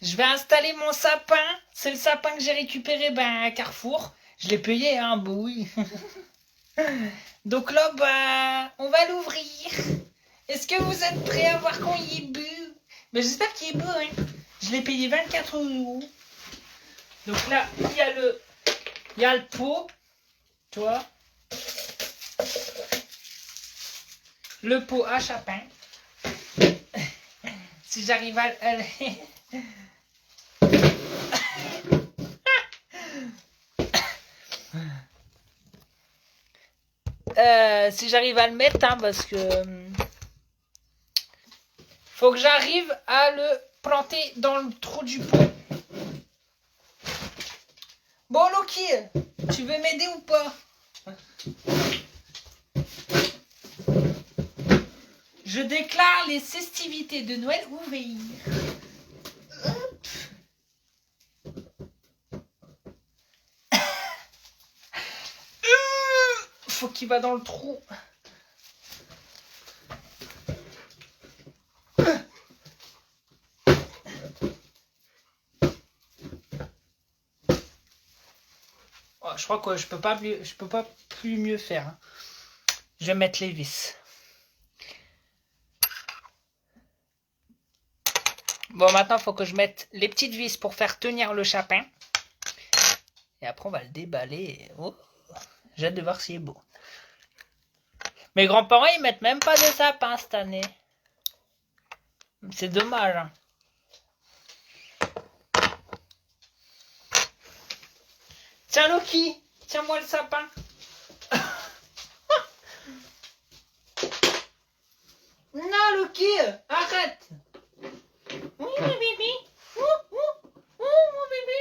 Je vais installer mon sapin. C'est le sapin que j'ai récupéré à Carrefour. Je l'ai payé, hein, bah oui. Donc là, on va l'ouvrir. Est-ce que vous êtes prêts à voir quand il est beau? J'espère qu'il est beau, hein. Je l'ai payé 24 €. Donc là, il y a le pot, tu vois. Le pot à chapin. Si j'arrive à si j'arrive à le mettre, hein, parce que faut que j'arrive à le planter dans le trou du pot. Bon, Loki, tu veux m'aider ou pas? Je déclare les festivités de Noël ouvertes. Faut qu'il va dans le trou. Oh, je crois que je peux pas plus mieux faire, hein. Je vais mettre les vis. Bon, maintenant, il faut que je mette les petites vis pour faire tenir le chapin. Et après, on va le déballer. Oh, j'ai hâte de voir s'il est beau. Mes grands-parents, ils mettent même pas de sapin cette année. C'est dommage, hein. Tiens, Loki, tiens-moi le sapin. Non, Loki, arrête. Oui, mon bébé. Mon bébé.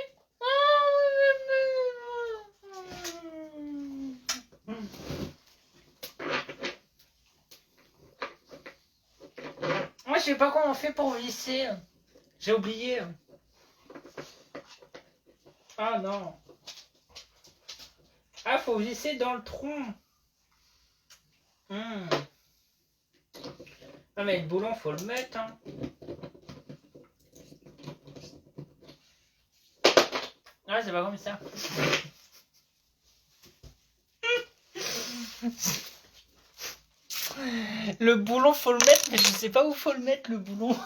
Moi, je sais pas comment on fait pour visser. J'ai oublié. Ah non. Ah, faut visser dans le tronc. Ah, mais le boulon, faut le mettre, hein. Ah, c'est pas comme ça. Le boulon, faut le mettre, mais je sais pas où faut le mettre, le boulon.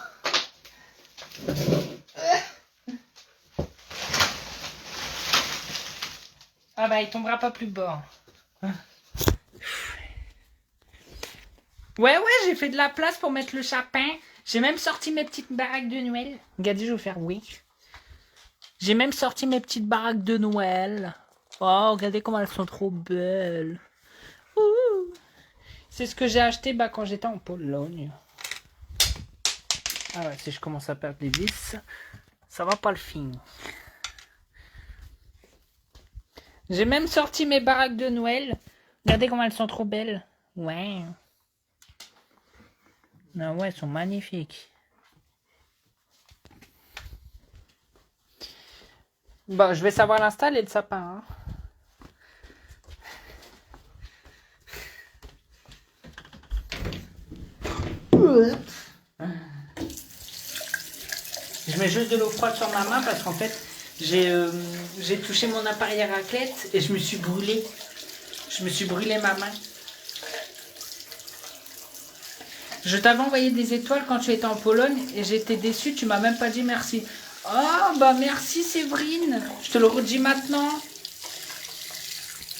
Ah bah, il tombera pas plus bas. Ouais, j'ai fait de la place pour mettre le chapin. J'ai même sorti mes petites baraques de Noël. Regardez, je vais faire oui. J'ai même sorti mes petites baraques de Noël. Oh, regardez comment elles sont trop belles. Ouh. C'est ce que j'ai acheté quand j'étais en Pologne. Ah ouais, si je commence à perdre les vis, ça va pas le finir. J'ai même sorti mes baraques de Noël. Regardez comment elles sont trop belles. Ouais. Ah ouais, elles sont magnifiques. Bon, je vais savoir l'installer le sapin. Hein. Je mets juste de l'eau froide sur ma main parce qu'en fait, j'ai touché mon appareil à raclette et je me suis brûlé. Je me suis brûlé ma main. Je t'avais envoyé des étoiles quand tu étais en Pologne et j'étais déçue, tu m'as même pas dit merci. Oh, bah merci Séverine. Je te le redis maintenant.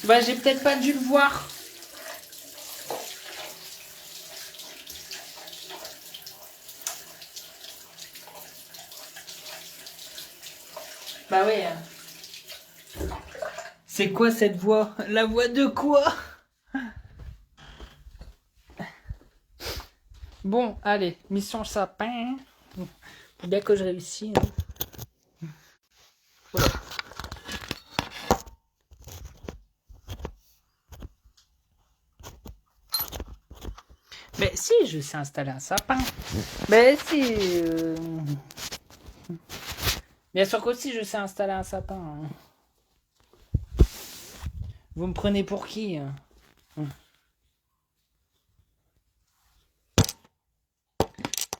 Bah, j'ai peut-être pas dû le voir. Bah ouais. C'est quoi cette voix? La voix de quoi? Bon, allez, mission sapin. Faut bien que je réussisse. Voilà. Mais si, je sais installer un sapin. Mais si. Bien sûr qu'aussi, je sais installer un sapin. Hein. Vous me prenez pour qui?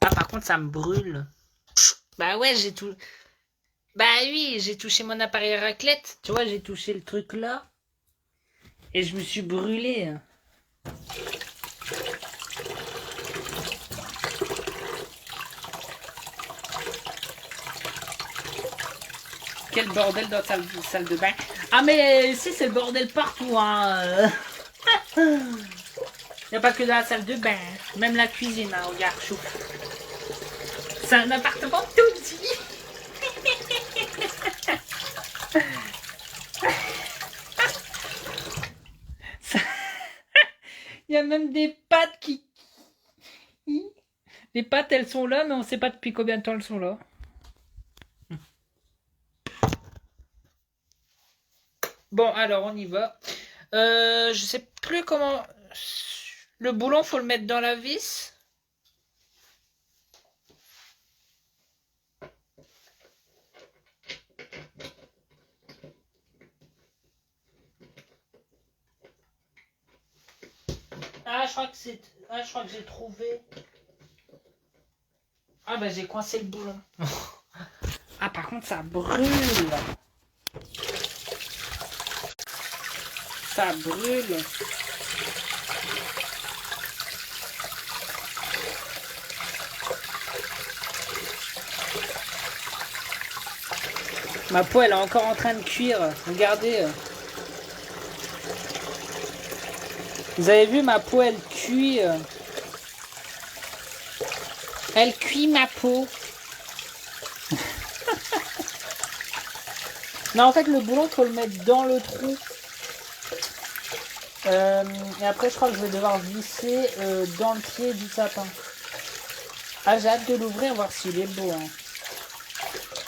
Ah, par contre, ça me brûle. Bah ouais, j'ai tout. Bah oui, j'ai touché mon appareil à raclette. Tu vois, j'ai touché le truc là. Et je me suis brûlé. Quel bordel dans ta salle de bain. Ah mais si, c'est le bordel partout. Hein. Il n'y a pas que dans la salle de bain. Même la cuisine, hein, regarde, chou. C'est un appartement tout petit. Il y a même des pattes qui... Les pattes, elles sont là, mais on ne sait pas depuis combien de temps elles sont là. Bon, alors, on y va. Je sais plus comment... Le boulon, faut le mettre dans la vis. Ah, je crois que c'est... Ah, je crois que j'ai trouvé... Ah, bah j'ai coincé le boulon. Ah, par contre, ça brûle. Ça brûle. Ma peau, elle est encore en train de cuire. Regardez. Vous avez vu, ma peau, elle cuit. Elle cuit ma peau. Non, en fait, le boulon, faut le mettre dans le trou. Et après, je crois que je vais devoir visser dans le pied du sapin. Ah, j'ai hâte de l'ouvrir, voir s'il est beau. Hein.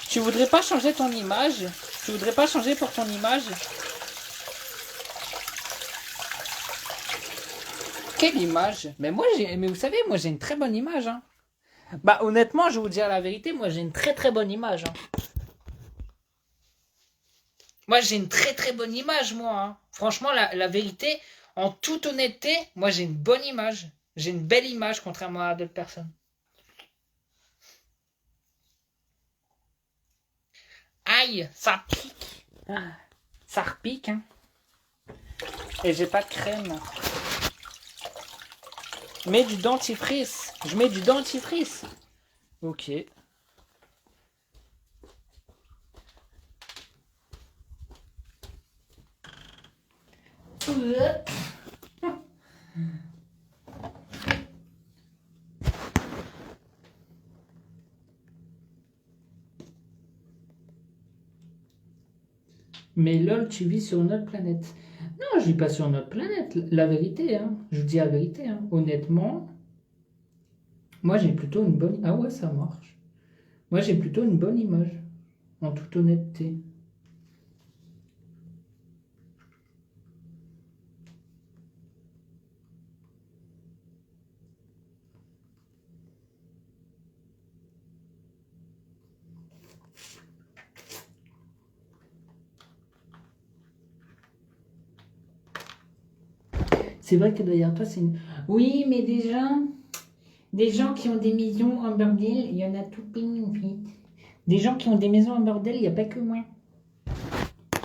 Tu voudrais pas changer ton image? Tu voudrais pas changer pour ton image? Quelle image? Mais moi, mais vous savez, moi, j'ai une très bonne image. Hein. Bah, honnêtement, je vais vous dire la vérité, moi, j'ai une très très bonne image. Hein. Moi, j'ai une très très bonne image, moi. Hein. Franchement, la vérité, en toute honnêteté, moi, j'ai une bonne image. J'ai une belle image, contrairement à d'autres personnes. Aïe, ça pique. Ah, ça repique, hein. Et j'ai pas de crème. Mets du dentifrice. Je mets du dentifrice. Ok. Mais lol, tu vis sur une autre planète. Non, je vis pas sur une autre planète. La vérité, hein. Je dis la vérité, hein. Honnêtement, moi j'ai plutôt une bonne... Ah ouais, ça marche. Moi j'ai plutôt une bonne image. En toute honnêteté. C'est vrai que derrière toi, c'est une... Oui, mais des gens qui ont des maisons en bordel, il y en a tout plein, en fait. Des gens qui ont des maisons en bordel, il n'y a pas que moi.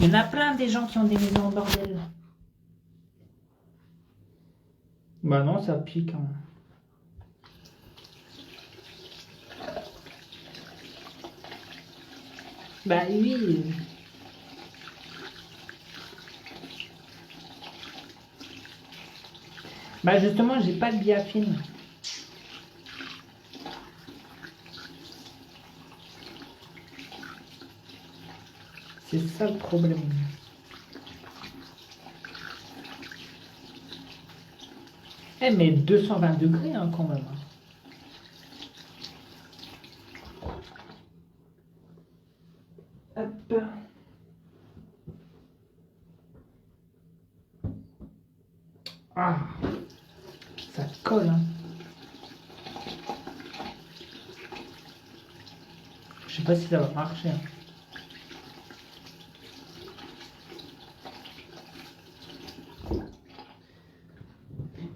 Il y en a plein des gens qui ont des maisons en bordel. Bah non, ça pique. Hein. Bah oui. Bah justement, j'ai pas de biafine. C'est ça le problème. Eh mais 220 degrés hein, quand même. Hop. Ah, ça colle. Hein. Je sais pas si ça va marcher. Hein.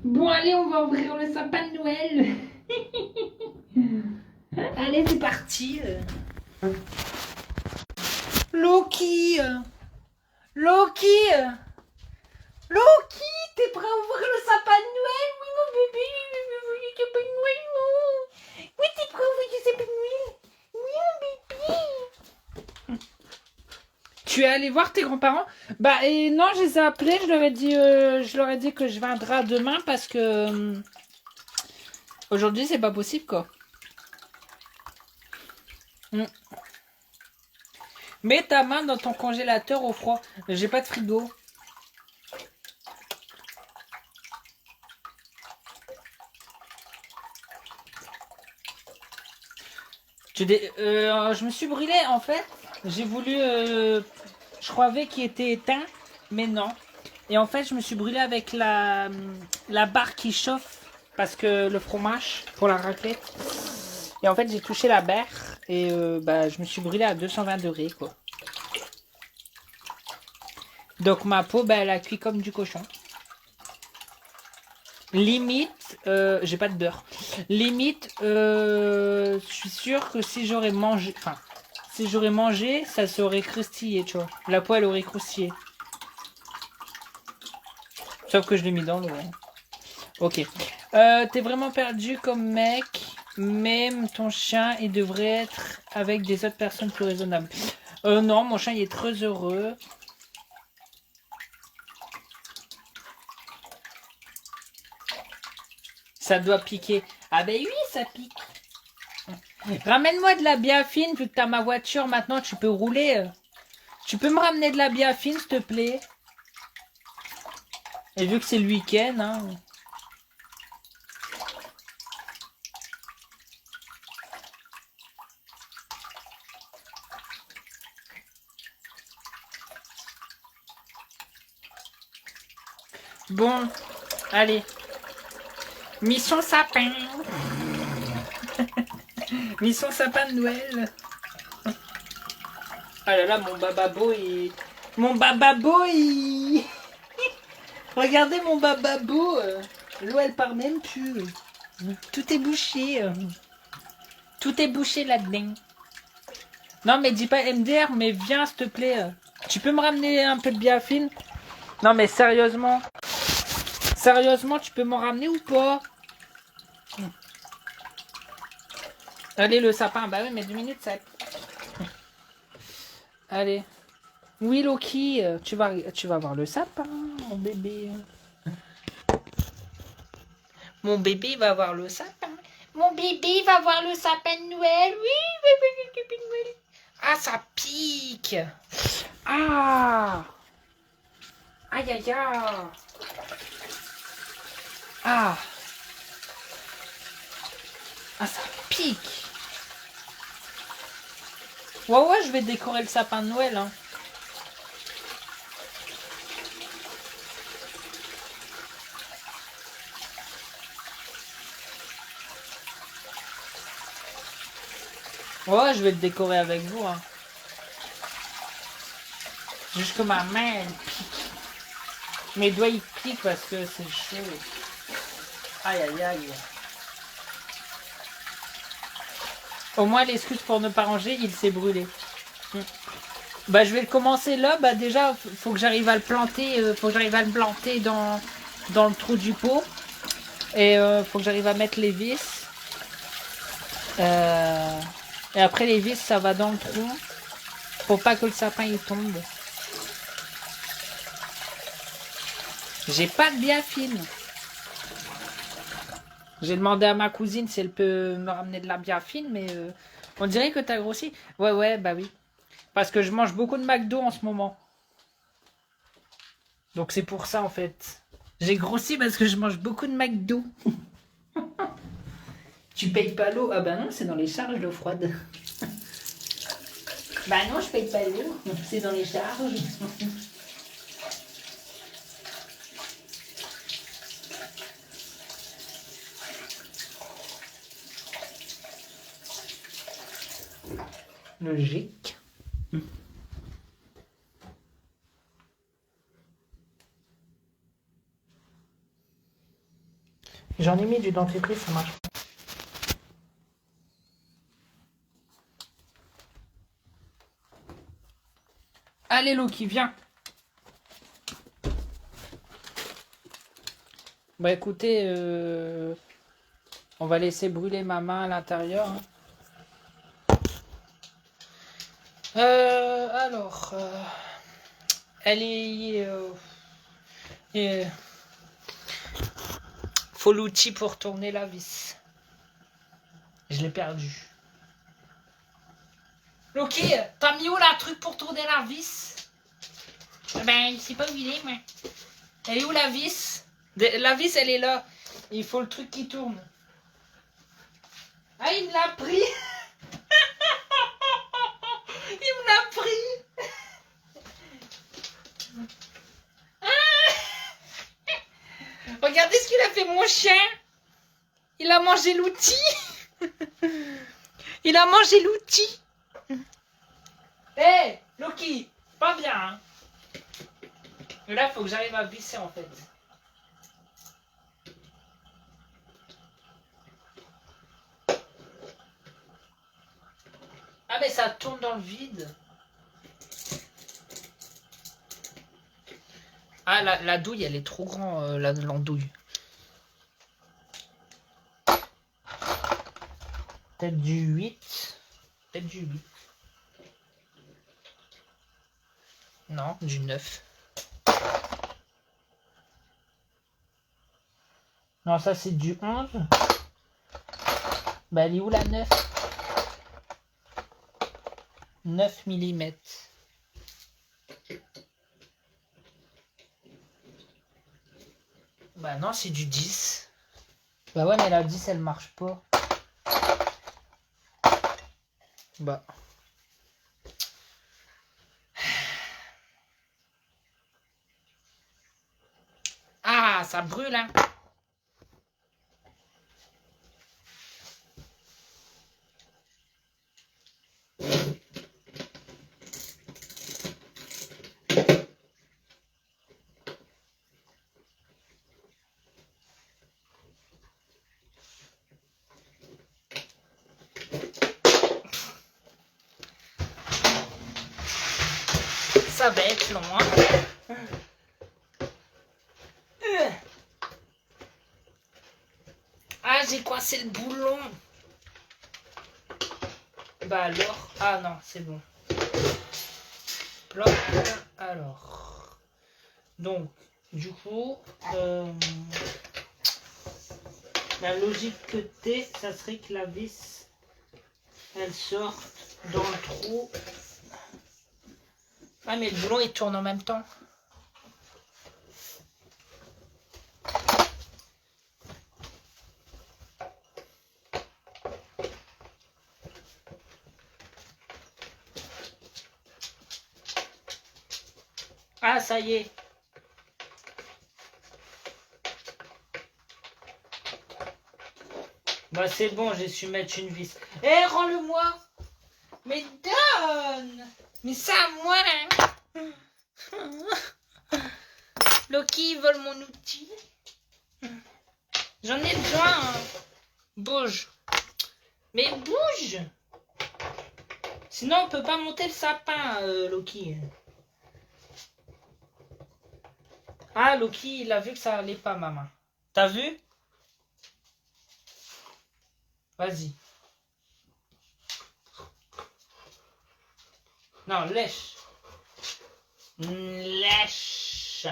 Bon allez, on va ouvrir le sapin de Noël. Allez, c'est parti. Loki Loki Loki, t'es prêt à ouvrir le sapin de Noël? Oui, mon bébé, le sapin de Noël, non. Oui, t'es prêt à ouvrir le sapin de Noël? Oui, mon bébé. Tu es allé voir tes grands-parents? Bah, et non, je les ai appelés, je leur ai dit que je viendrai demain parce que aujourd'hui, c'est pas possible, quoi. Mets ta main dans ton congélateur au froid. J'ai pas de frigo. Je me suis brûlé en fait. J'ai voulu. Je croyais qu'il était éteint, mais non. Et en fait, je me suis brûlé avec la barre qui chauffe parce que le fromage pour la raclette. Et en fait, j'ai touché la barre et bah, je me suis brûlé à 220 degrés quoi. Donc ma peau, bah, elle a cuit comme du cochon. Limite, j'ai pas de beurre. Limite, je suis sûr que si j'aurais mangé, ça serait croustillé, tu vois. La peau, elle aurait croustillé. Sauf que je l'ai mis dans l'eau. Hein. Ok. T'es vraiment perdu comme mec. Même ton chien, il devrait être avec des autres personnes plus raisonnables. Non, mon chien, il est très heureux. Ça doit piquer. Ah ben oui, ça pique. Ramène-moi de la biafine, vu que t'as ma voiture maintenant, tu peux rouler. Tu peux me ramener de la biafine, s'il te plaît? Et vu que c'est le week-end, hein. Bon, allez. Mission sapin. Mission sapin de Noël. Ah là là, mon bababo il... Mon bababo il... Regardez mon bababo. L'eau elle part même plus. Tout est bouché. Tout est bouché là-dedans. Non mais dis pas MDR, mais viens s'il te plaît. Tu peux me ramener un peu de biafine? Non mais sérieusement. Sérieusement, tu peux m'en ramener ou pas? Allez, le sapin. Bah oui, mais 2 minutes, ça... Allez. Oui, Loki, tu vas voir le sapin, mon bébé. Mon bébé va voir le sapin. Mon bébé va voir le sapin de Noël. Oui, bébé, le sapin de Noël. Ah, ça pique. Ah. Aïe, aïe, aïe. Ah. Ah, ça pique. Ouais, je vais décorer le sapin de Noël, hein. Ouais, je vais le décorer avec vous, hein. Juste que ma main, elle pique. Mes doigts, ils piquent parce que c'est chaud. Aïe, aïe, aïe. Au moins, l'excuse pour ne pas ranger, il s'est brûlé. Bah, je vais le commencer là. Bah, déjà, faut que j'arrive à le planter. Faut que j'arrive à le planter dans le trou du pot. Et faut que j'arrive à mettre les vis. Et après, les vis, ça va dans le trou. Pour pas que le sapin il tombe. J'ai pas de biafine. J'ai demandé à ma cousine si elle peut me ramener de la biafine, mais on dirait que t'as grossi. Ouais, bah oui. Parce que je mange beaucoup de McDo en ce moment. Donc c'est pour ça en fait. J'ai grossi parce que je mange beaucoup de McDo. Tu payes pas l'eau? Ah bah non, c'est dans les charges l'eau froide. Bah non, je paye pas l'eau. C'est dans les charges. Logique. J'en ai mis du dentifrice, ça marche. Allez, Loki, viens. Bah écoutez, on va laisser brûler ma main à l'intérieur. Hein. Alors, elle est... faut l'outil pour tourner la vis. Je l'ai perdu. Loki, t'as mis où la truc pour tourner la vis? Ben, je sais pas où il est, mais... Elle est où la vis? La vis, elle est là. Il faut le truc qui tourne. Ah, il me l'a pris. Il me l'a pris. Ah. Regardez ce qu'il a fait, mon chien. Il a mangé l'outil. Il a mangé l'outil. Hé, hey, Loki, pas bien. Hein. Là, il faut que j'arrive à visser, en fait. Ah, mais ça tourne dans le vide. Ah, la douille, elle est trop grande, l'andouille. Peut-être du 8. Peut-être du 8. Non, du 9. Non, ça c'est du 11. Bah, elle est où la 9? 9 mm. Bah non, c'est du 10. Bah ouais, mais la 10, elle marche pas. Bah. Ah, ça brûle, hein. Ça va être long, hein. Ah, j'ai coincé le boulon. Bah alors. Ah non, c'est bon. Plop. Alors. Donc, du coup, la logique que t'es, ça serait que la vis, elle sorte dans le trou. Ah, mais le boulon, il tourne en même temps. Ah, ça y est. Bah, c'est bon, j'ai su mettre une vis. Eh, rends-le-moi. Mais donne. Mais ça, moi, là. Loki vole mon outil. J'en ai besoin. Hein. Bouge. Mais bouge. Sinon, on peut pas monter le sapin, Loki. Ah, Loki, il a vu que ça allait pas, maman. T'as vu? Vas-y. Non, lèche. Lèche.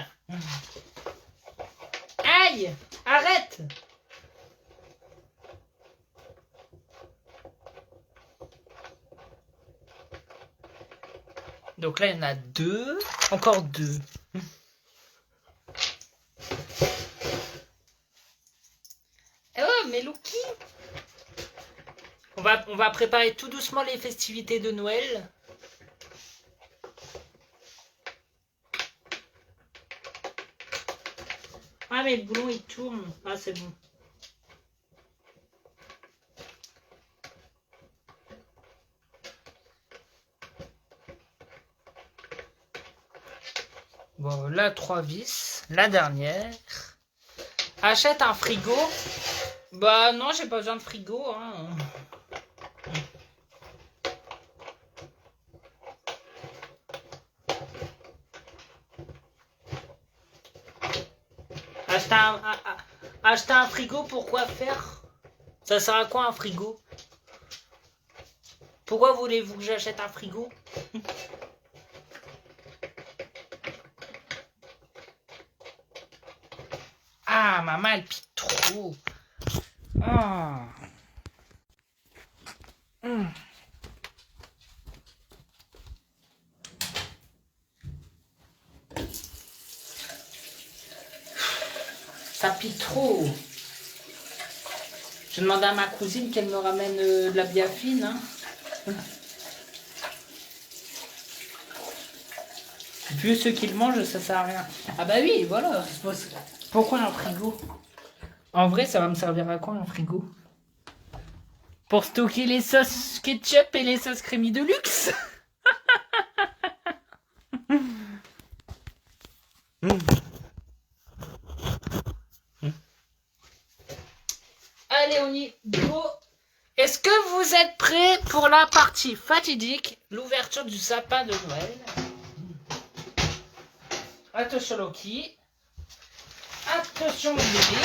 Aïe! Arrête! Donc là, il y en a 2. Encore 2. Oh, mais Loki! On va préparer tout doucement les festivités de Noël. Ah, mais le boulon, il tourne. Ah, c'est bon. Bon, là, 3 vis. La dernière. Achète un frigo. Bah non, j'ai pas besoin de frigo. Hein. Acheter un frigo pour quoi faire? Ça sert à quoi un frigo? Pourquoi voulez-vous que j'achète un frigo? Ah, maman, elle pique trop. Ah. Ça pique trop. Je demandé à ma cousine qu'elle me ramène de la biafine. Hein. Vu ceux qui le mangent, ça sert à rien. Ah bah oui, voilà. Pourquoi un frigo? En vrai, ça va me servir à quoi un frigo? Pour stocker les sauces ketchup et les sauces crémy de luxe. Allez, on y go. Est-ce que vous êtes prêts pour la partie fatidique, l'ouverture du sapin de Noël? Attention Loki. Attention mon bébé.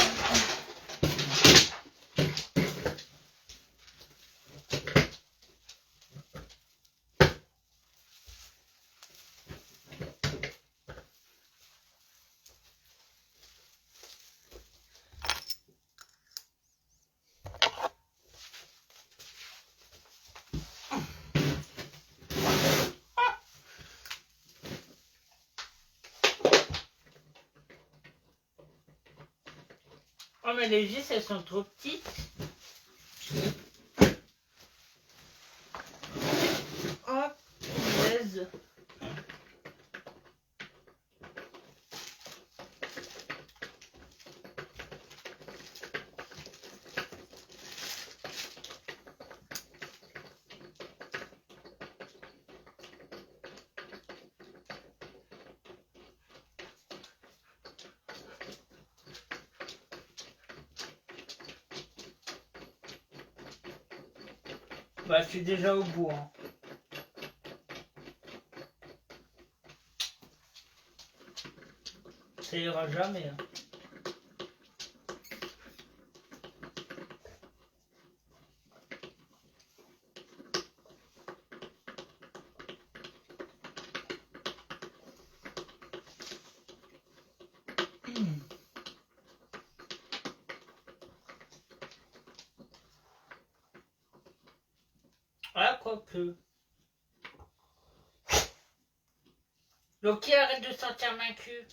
Oh mais les vis elles sont trop petites. Oh punaise. Bah je suis déjà au bout. Hein. Ça ira jamais. Hein. Ah quoique. Loki arrête de sentir ma queue.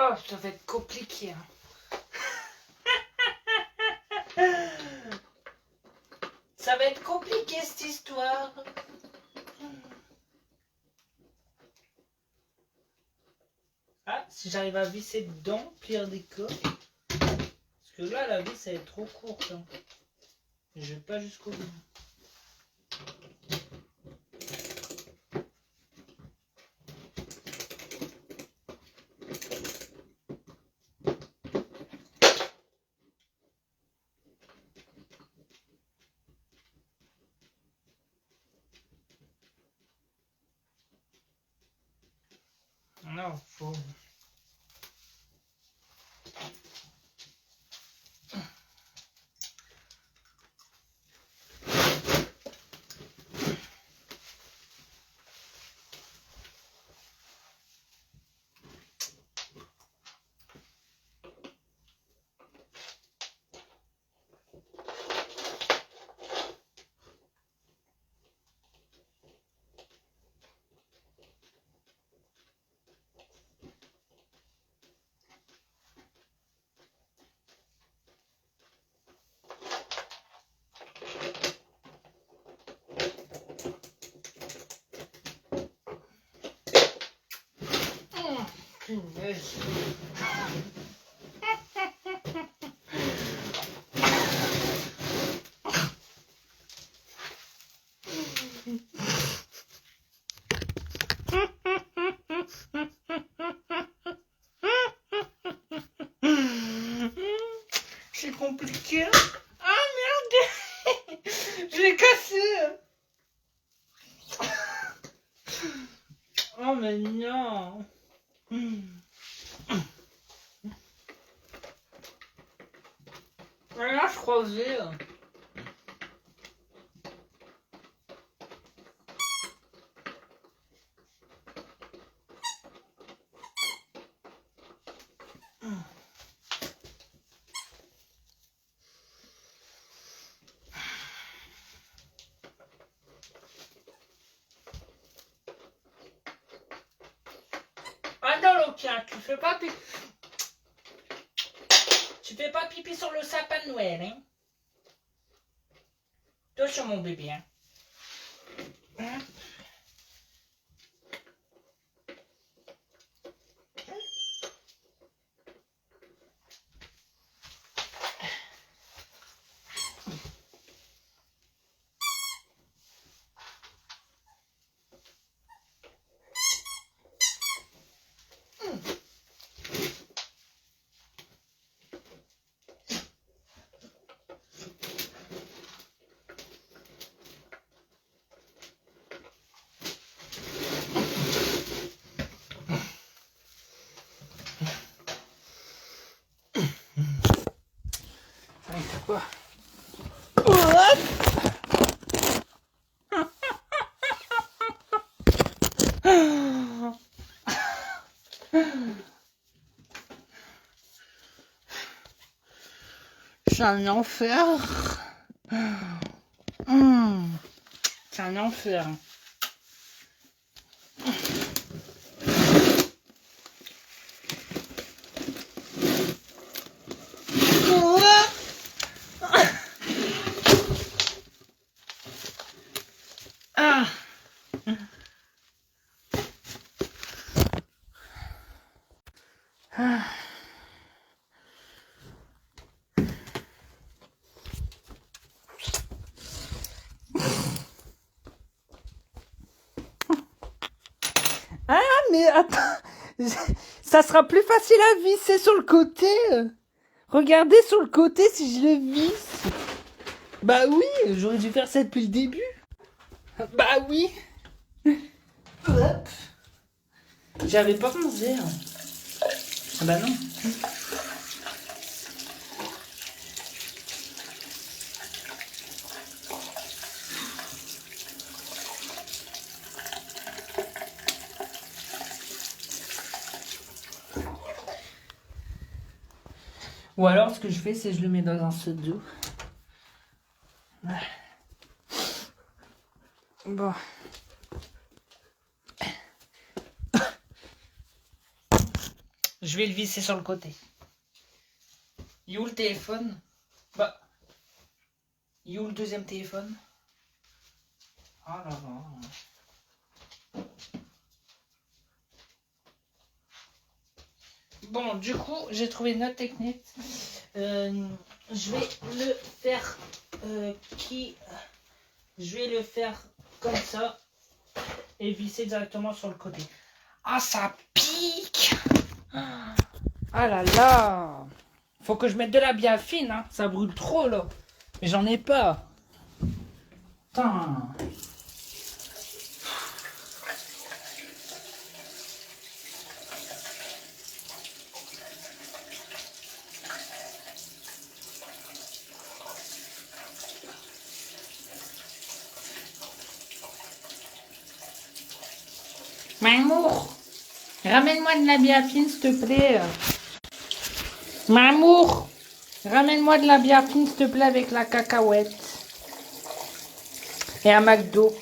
Oh, ça va être compliqué. Hein. Ça va être compliqué cette histoire. Ah, si j'arrive à visser dedans, pire des cas. Parce que là, la vis, elle est trop courte. Hein. Je vais pas jusqu'au bout. Non, faut... Punaise. C'est compliqué. Ah merde. Je l'ai cassé. Oh mais non. Là, je croisais. Ah non, Lokia, tu fais pas pipi. Tu fais pas pipi sur le sapin de Noël, hein? Toi sur mon bébé, hein? Quoi? C'est un enfer. C'est un enfer. Ah, mais attends, ça sera plus facile à visser sur le côté. Regardez sur le côté si je le visse. Bah oui, j'aurais dû faire ça depuis le début. Bah oui. Hop. J'avais pas pensé. Ah bah non. Ou alors ce que je fais c'est je le mets dans un seau d'eau. Bon. Je vais le visser sur le côté. Il est où le téléphone? Bah. Il est où le deuxième téléphone? Oh là là. Bon, du coup, j'ai trouvé une autre technique. Je vais le faire je vais le faire comme ça et visser directement sur le côté. Ah, ça pique! Ah là là! Faut que je mette de la biafine, hein. Ça brûle trop là. Mais j'en ai pas. Putain. Mamour, ramène-moi de la biafine, s'il te plaît. Mamour, ramène-moi de la biafine, s'il te plaît, avec la cacahuète. Et un McDo.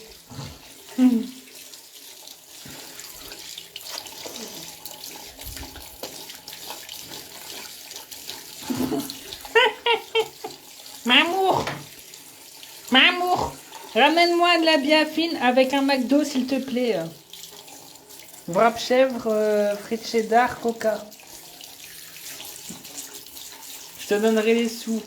Mamour, Mamour, ramène-moi de la biafine avec un McDo, s'il te plaît. Wrap chèvre, frites cheddar, coca. Je te donnerai les sous.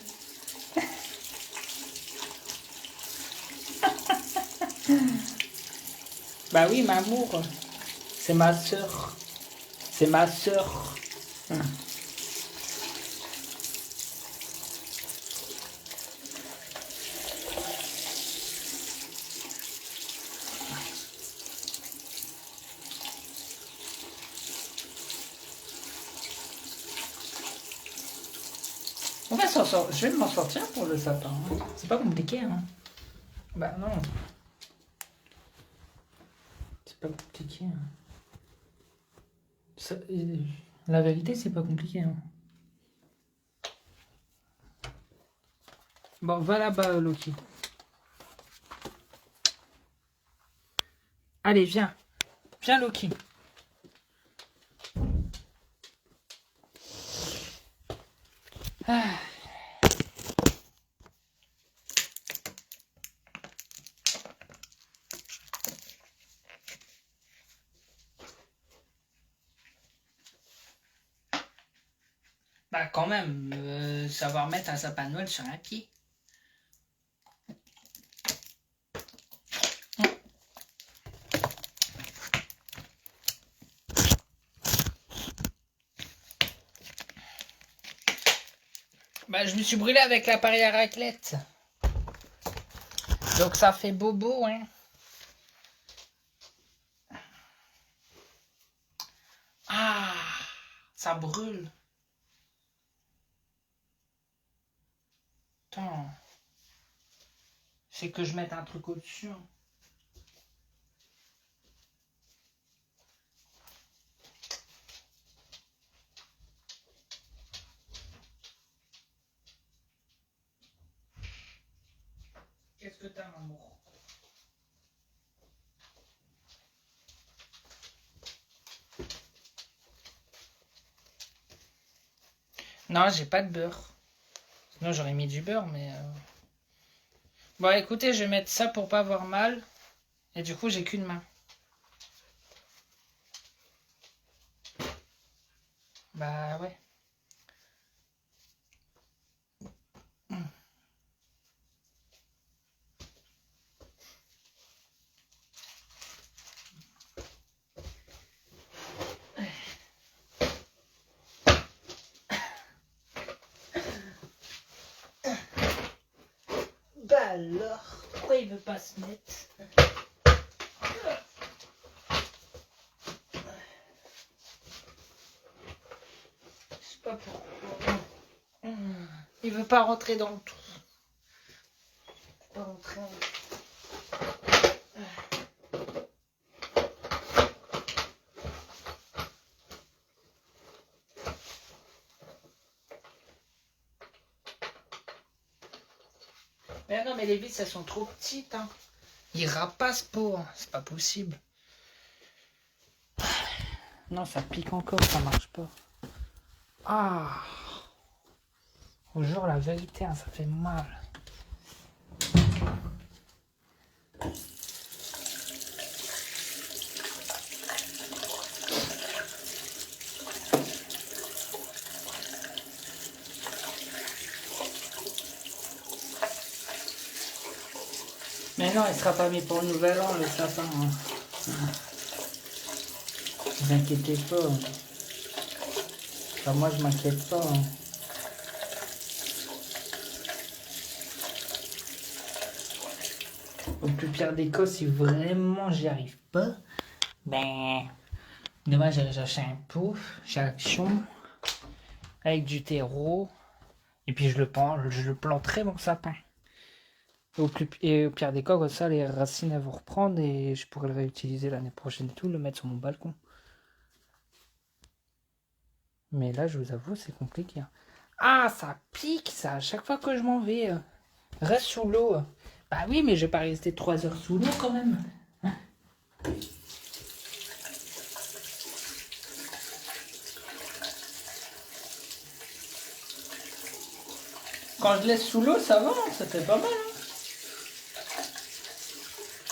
Bah oui, Mamour, c'est ma sœur. C'est ma sœur. Je vais m'en sortir pour le sapin. Hein. C'est pas compliqué. Hein. Bah non. C'est pas compliqué. Hein. La vérité, c'est pas compliqué. Hein. Bon, va là-bas, Loki. Allez, viens. Viens, Loki. Ah. Bah quand même, savoir mettre un sapin de Noël sur un pied. Bah je me suis brûlé avec l'appareil à raclette. Donc ça fait bobo, hein. Ah, ça brûle. Attends. C'est que je mette un truc au-dessus. Qu'est-ce que t'as, mon amour? Non, j'ai pas de beurre. Sinon, j'aurais mis du beurre, mais... Bon, écoutez, je vais mettre ça pour pas avoir mal. Et du coup, j'ai qu'une main. Bah ouais. Bah alors, pourquoi il veut pas se mettre? Je sais pas pourquoi. Il veut pas rentrer dans le trou. Pas rentrer. Mais non, mais les vis, elles sont trop petites. Hein. Il rapace pour. C'est pas possible. Non, ça pique encore, ça marche pas. Ah. Au jour, la vérité, hein, ça fait mal. Mais non, il sera pas mis pour le nouvel an, le sapin. Hein. Ne vous inquiétez pas. Enfin, moi, je m'inquiète pas. Hein. Au plus pire des cas, si vraiment j'y arrive pas, ben, demain j'irai chercher un pot chez Action avec du terreau et puis je le planterai mon sapin. Et au pire des cas, comme ça, les racines elles vont reprendre et je pourrai le réutiliser l'année prochaine et tout, le mettre sur mon balcon. Mais là, je vous avoue, c'est compliqué. Ah, ça pique, ça, à chaque fois que je m'en vais. Reste sous l'eau. Bah oui, mais je vais pas rester 3 heures sous l'eau quand même. Hein. Quand je laisse sous l'eau, ça va, ça fait pas mal. Hein.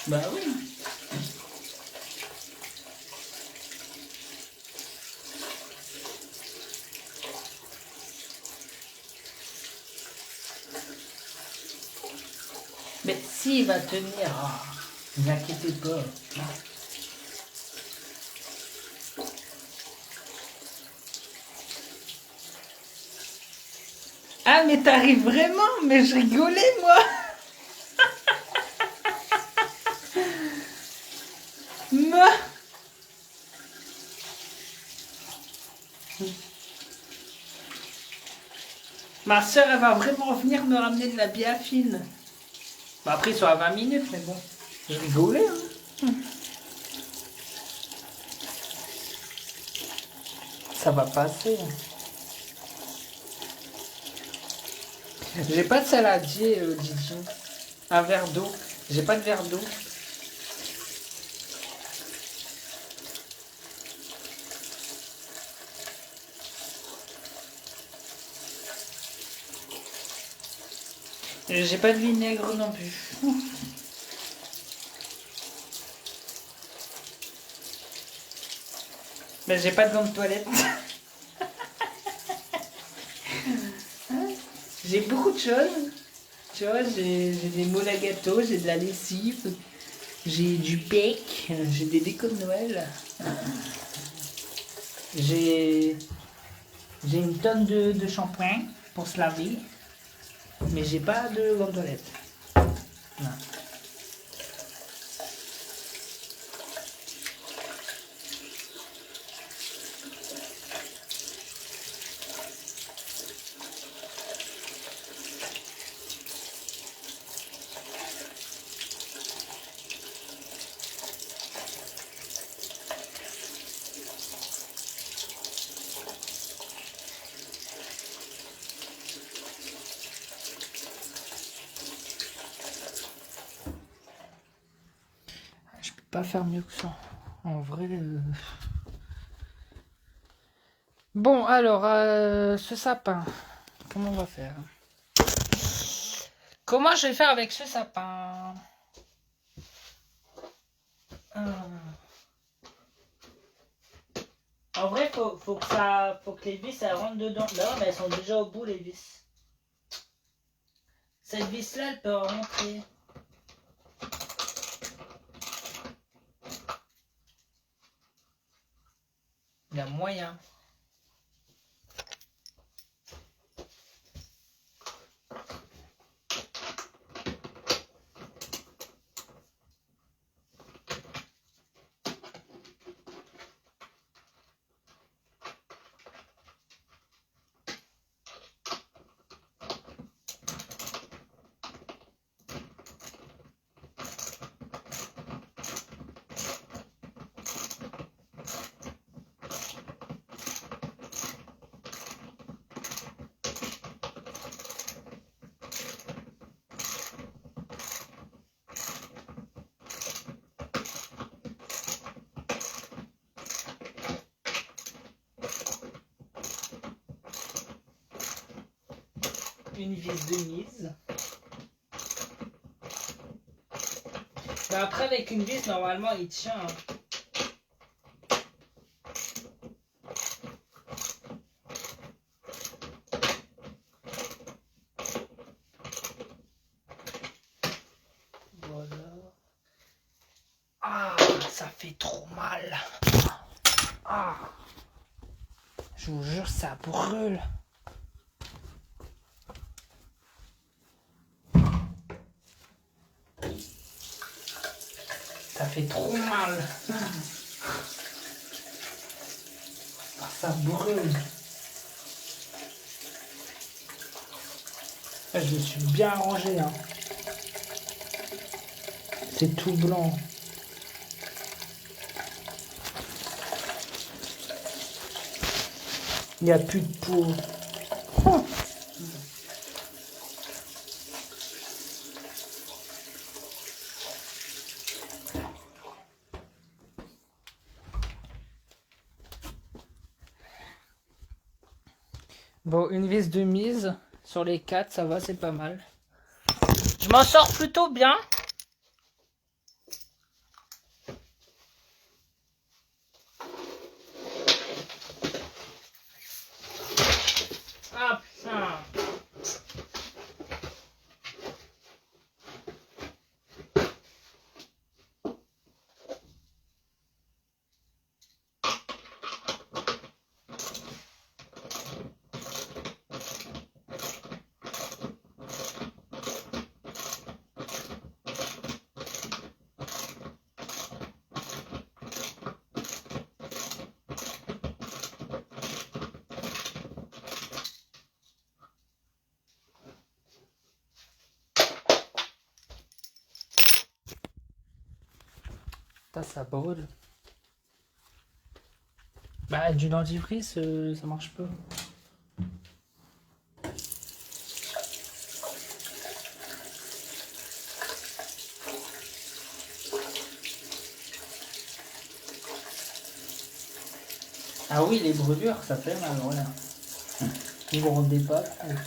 Bah oui. Mais s'il va tenir, ne vous inquiétez pas. Ah, mais t'arrives vraiment? Mais je rigolais, moi. Moi. Ma soeur, elle va vraiment venir me ramener de la biafine. Bah après, soit à 20 minutes, mais bon. Je rigolais, hein. Ça va passer. J'ai pas de saladier, Didi. Un verre d'eau. J'ai pas de verre d'eau. J'ai pas de vinaigre non plus. Mais j'ai pas de gants de toilette. J'ai beaucoup de choses. Tu vois, j'ai des moules à gâteau, j'ai de la lessive, j'ai du bec, j'ai des décos de Noël. J'ai une tonne de shampoing pour se laver. Mais j'ai pas de gants de toilette. Non. Je peux pas faire mieux que ça. En vrai. Bon, alors, ce sapin, comment on va faire? Comment je vais faire avec ce sapin? En vrai, faut que les vis elles rentrent dedans. Là, mais elles sont déjà au bout, les vis. Cette vis-là, elle peut rentrer. Il y a moyen. Une vis de mise. Bah après, avec une vis, normalement, il tient. Voilà. Ah, ça fait trop mal. Ah, je vous jure, ça brûle. Ça fait trop mal. Ah, ça brûle. Ah, je me suis bien arrangé. Hein. C'est tout blanc. Il n'y a plus de peau. Oh. Bon, une vis de mise sur les 4, ça va, c'est pas mal. Je m'en sors plutôt bien. Ah putain. Ça brûle. Bah, du dentifrice, ça marche pas. Ah oui, les brûlures, ça fait mal, voilà. Vous vous rendez pas compte.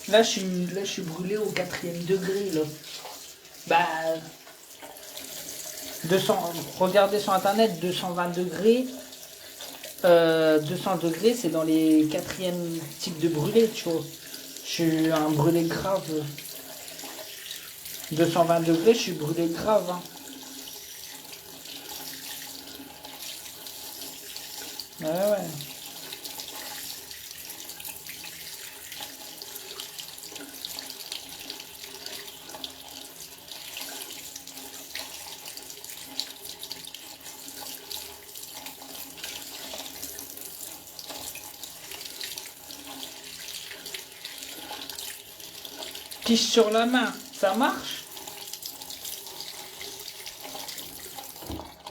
Là, je suis brûlé au 4e degré, là. Bah, 200, regardez sur internet, 220 degrés. 200 degrés, c'est dans les 4e types de brûlé, tu vois. Je suis un brûlé grave. 220 degrés, je suis brûlé grave. Hein. Ouais. Tige sur la main, ça marche?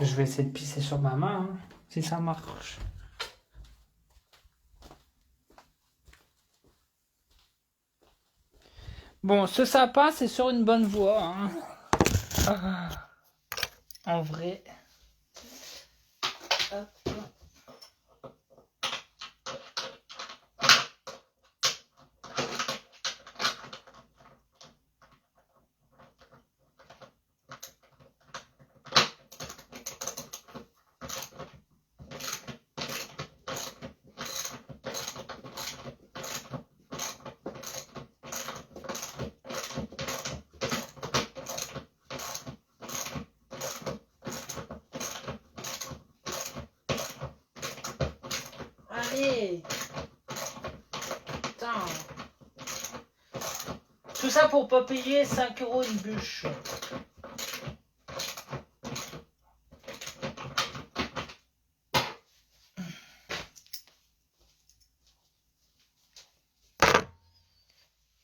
Je vais essayer de pisser sur ma main, hein, si ça marche. Bon, ce sapin, c'est sur une bonne voie. Hein. En vrai. Hop. Allez. Putain. Tout ça pour pas payer 5 € une bûche.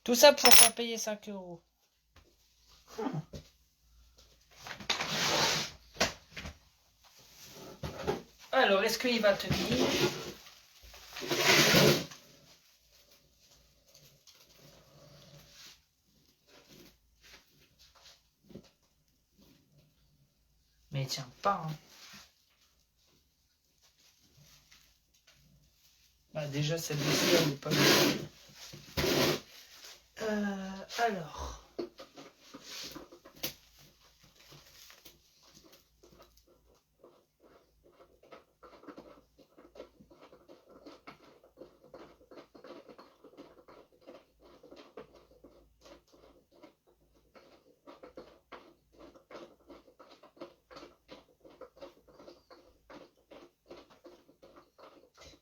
Tout ça pour pas payer 5 €. Alors, est-ce qu'il va tenir? Mais il tient pas. Hein. Bah, déjà, celle-ci, elle n'est pas bien. Alors.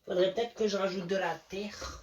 Faudrait peut-être que je rajoute de la terre.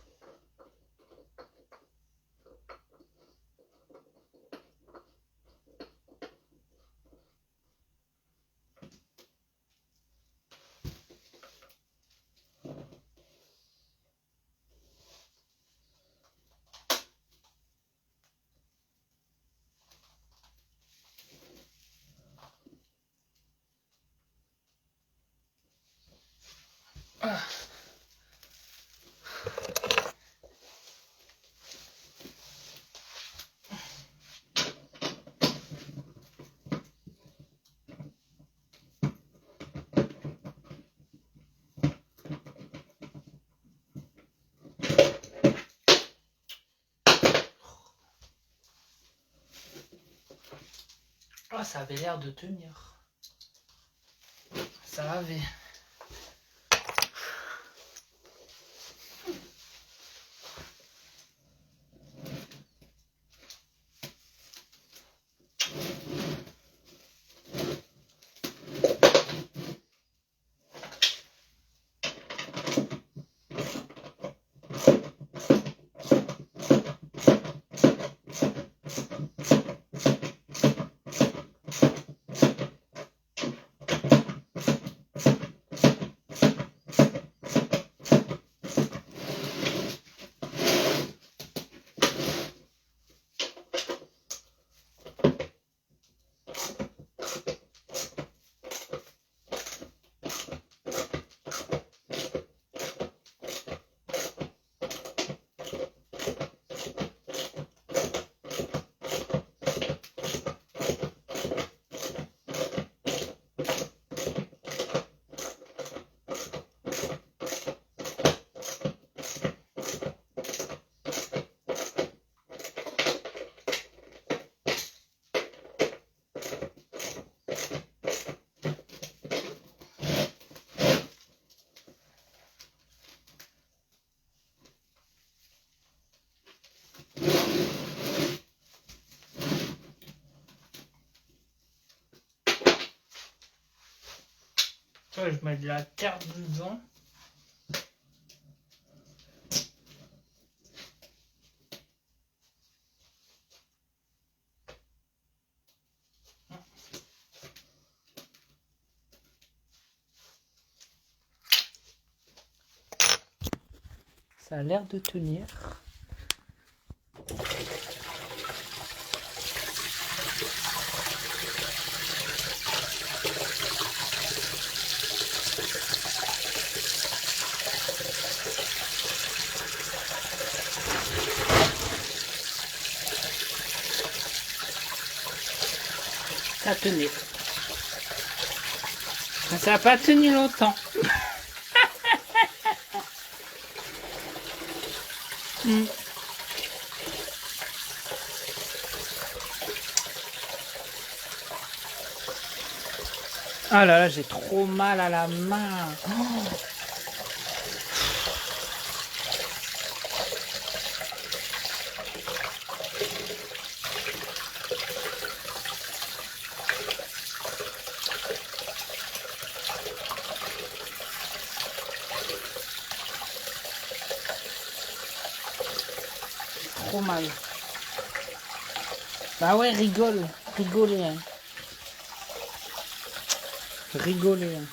Oh, ça avait l'air de tenir. Ça avait. Ouais, je mets de la terre dedans. Ça a l'air de tenir. Ça tenait. Mais ça n'a pas tenu longtemps. Ah là là, j'ai trop mal à la main. Oh. Trop mal. Bah ouais, rigole. Rigolez. Hein. Rigolez. Hein.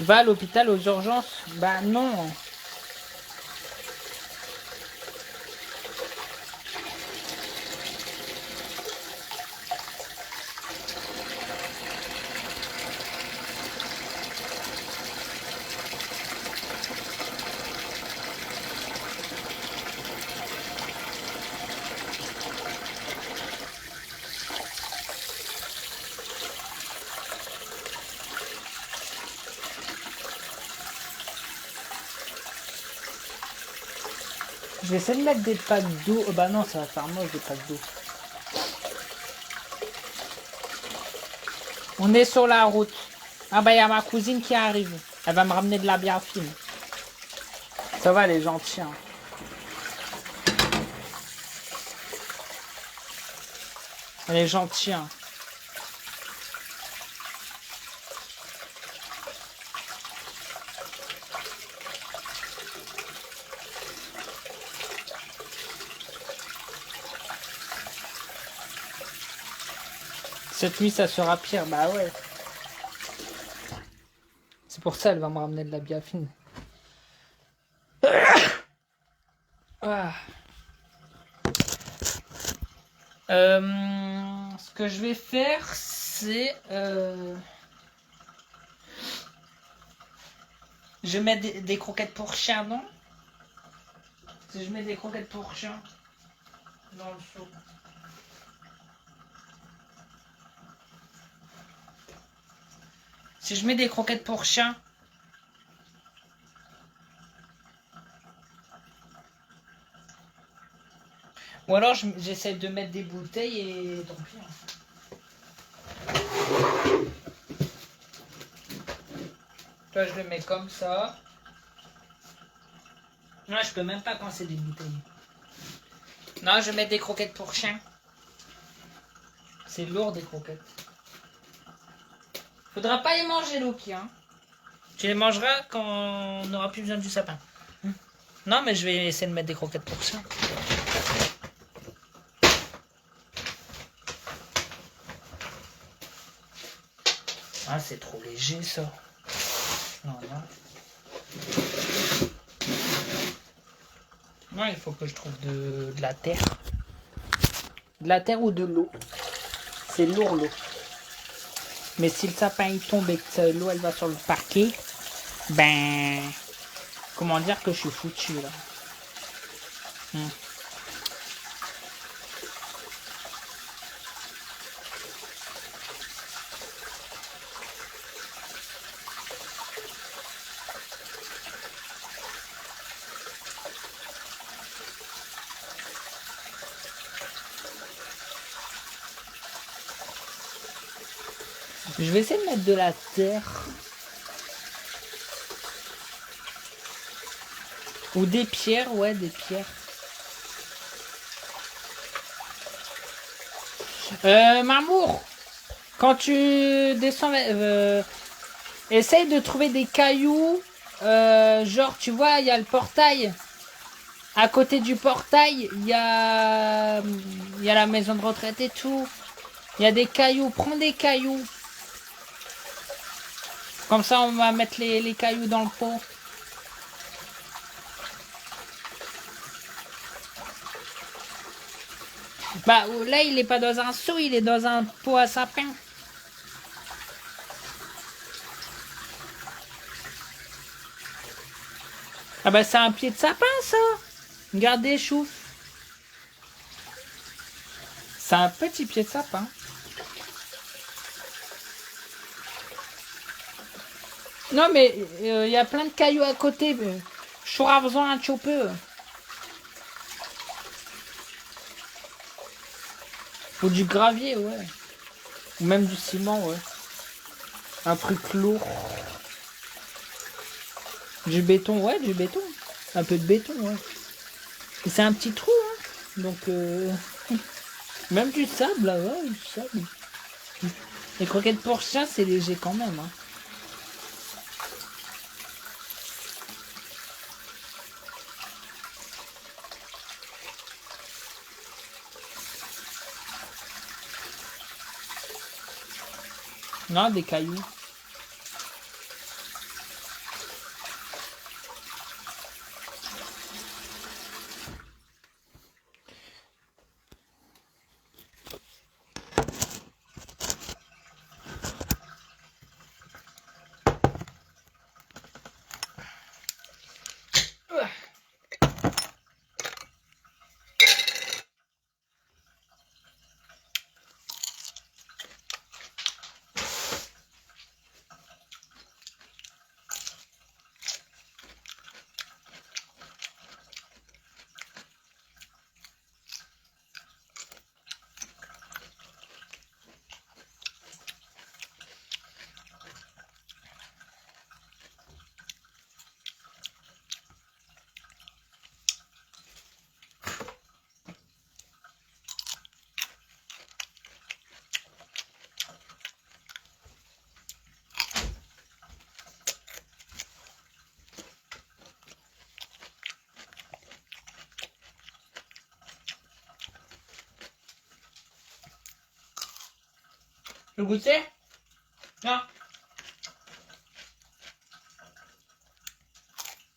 Va à l'hôpital aux urgences? Bah non. Je vais essayer de mettre des packs d'eau. Oh bah non, ça va faire moche des packs d'eau. On est sur la route. Ah bah il y a ma cousine qui arrive. Elle va me ramener de la bière fine. Ça va, elle est gentille. Hein. Elle est gentille. Hein. Cette nuit, ça sera pire. Bah ouais. C'est pour ça elle va me ramener de la bière fine. Ah. Ce que je vais faire, c'est... Je mets des croquettes pour chien, non? Si je mets des croquettes pour chien dans le seau. Si je mets des croquettes pour chien. Ou alors j'essaie de mettre des bouteilles et tant pis. Toi je le mets comme ça. Non, je peux même pas quand c'est des bouteilles. Non, je vais mettre des croquettes pour chien. C'est lourd des croquettes. Faudra pas les manger, Loki, hein. Tu les mangeras quand on n'aura plus besoin du sapin. Non, mais je vais essayer de mettre des croquettes pour chien. Ah, c'est trop léger, ça. Non, non. Non, il faut que je trouve de la terre. De la terre ou de l'eau. C'est lourd, l'eau. Mais si le sapin il tombe et que l'eau elle va sur le parquet, ben... Comment dire que je suis foutu, là. Je vais essayer de mettre de la terre. Ou des pierres, ouais, des pierres. Mamour, quand tu descends, essaye de trouver des cailloux. Genre, tu vois, il y a le portail. À côté du portail, il y a la maison de retraite et tout. Il y a des cailloux. Prends des cailloux. Comme ça, on va mettre les cailloux dans le pot. Bah, là, il est pas dans un seau, il est dans un pot à sapin. Ah bah, c'est un pied de sapin, ça. Regardez, chouf. C'est un petit pied de sapin. Non, mais il y a plein de cailloux à côté. Je t'aurais besoin un petit peu. Ou du gravier, ouais. Ou même du ciment, ouais. Un truc lourd. Du béton, ouais, du béton. Un peu de béton, ouais. Et c'est un petit trou, hein. Donc, même du sable, là, ouais, du sable. Les croquettes pour chien, c'est léger quand même, hein. Non, des cailloux. Le goûter? Non.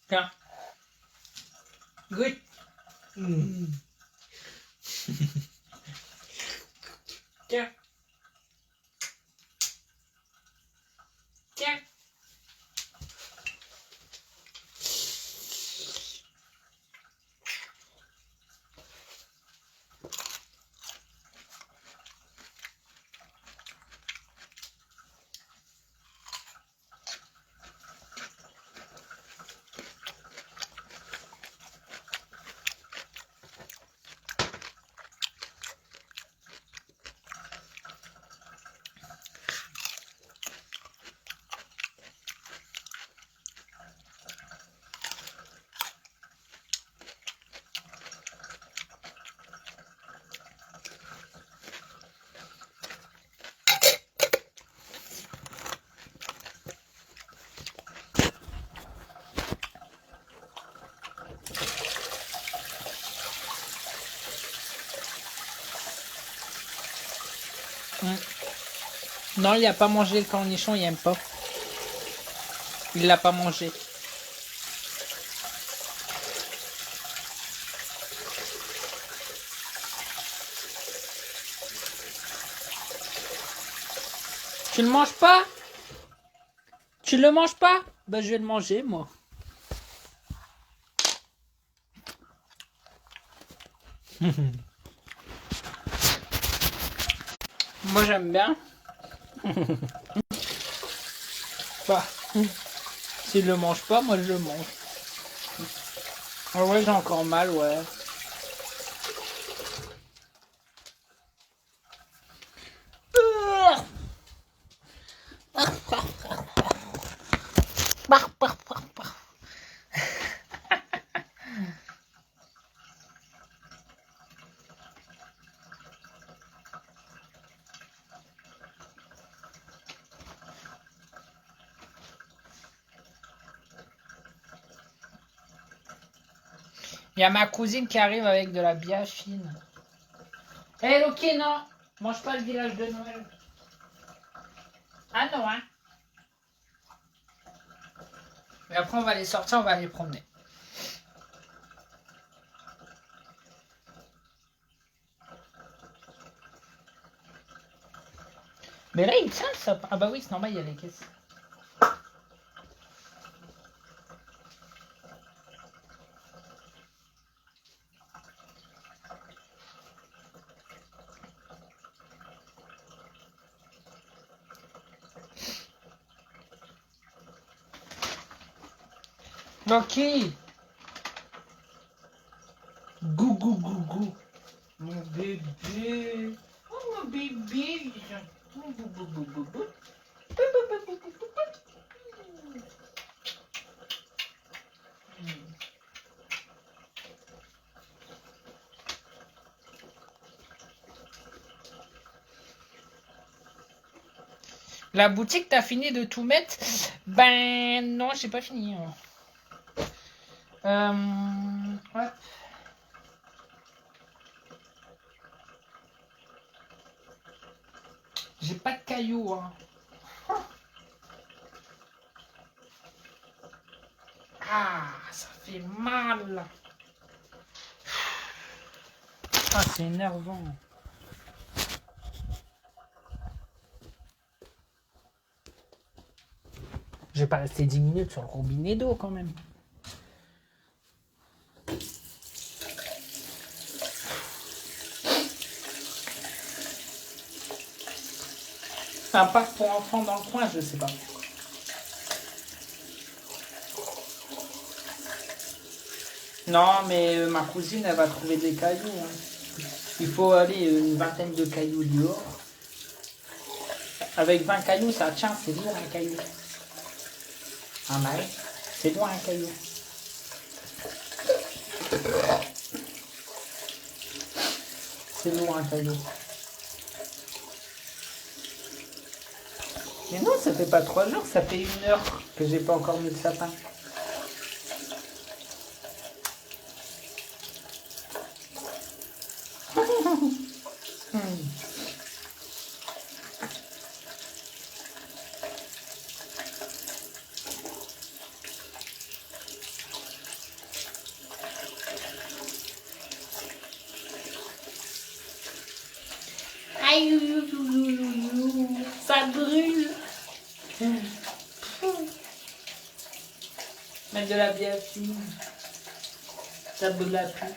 Tiens. Goûte. Tiens. Tiens. Non, il a pas mangé le cornichon, il aime pas. Il l'a pas mangé. Tu le manges pas? Tu le manges pas? Bah je vais le manger moi. Moi j'aime bien. Bah, s'il le mange pas, moi je le mange. Ah ouais, j'ai encore mal, ouais. Il y a ma cousine qui arrive avec de la biafine. Eh, ok, non. Mange pas le village de Noël. Ah non, hein. Mais après, on va les sortir, on va les promener. Mais là, il tient le sapin. Ah bah oui, c'est normal, il y a les caisses. Ok. Gou, gou, gou, gou. Mon bébé. Oh, mon bébé. Bou, bou, bou, bou, bou, bou. La boutique, t'as fini de tout mettre? Ben non, j'ai pas fini. Ouais. J'ai pas de cailloux. Hein. Ah, ça fait mal. Ah, c'est énervant. Je vais pas rester 10 minutes sur le robinet d'eau quand même. Un parc pour enfants dans le coin, je sais pas. Non, mais ma cousine, elle va trouver des cailloux. Hein. Il faut aller une vingtaine de cailloux dehors. Avec 20 cailloux, ça tient, c'est lourd un caillou. Ah bah oui, c'est lourd un caillou. C'est lourd un caillou. Mais non, ça fait pas 3 jours, ça fait 1 heure que j'ai pas encore mis le sapin. Aïe, ça brûle. Mettre de la biafine. Ça brûle plus.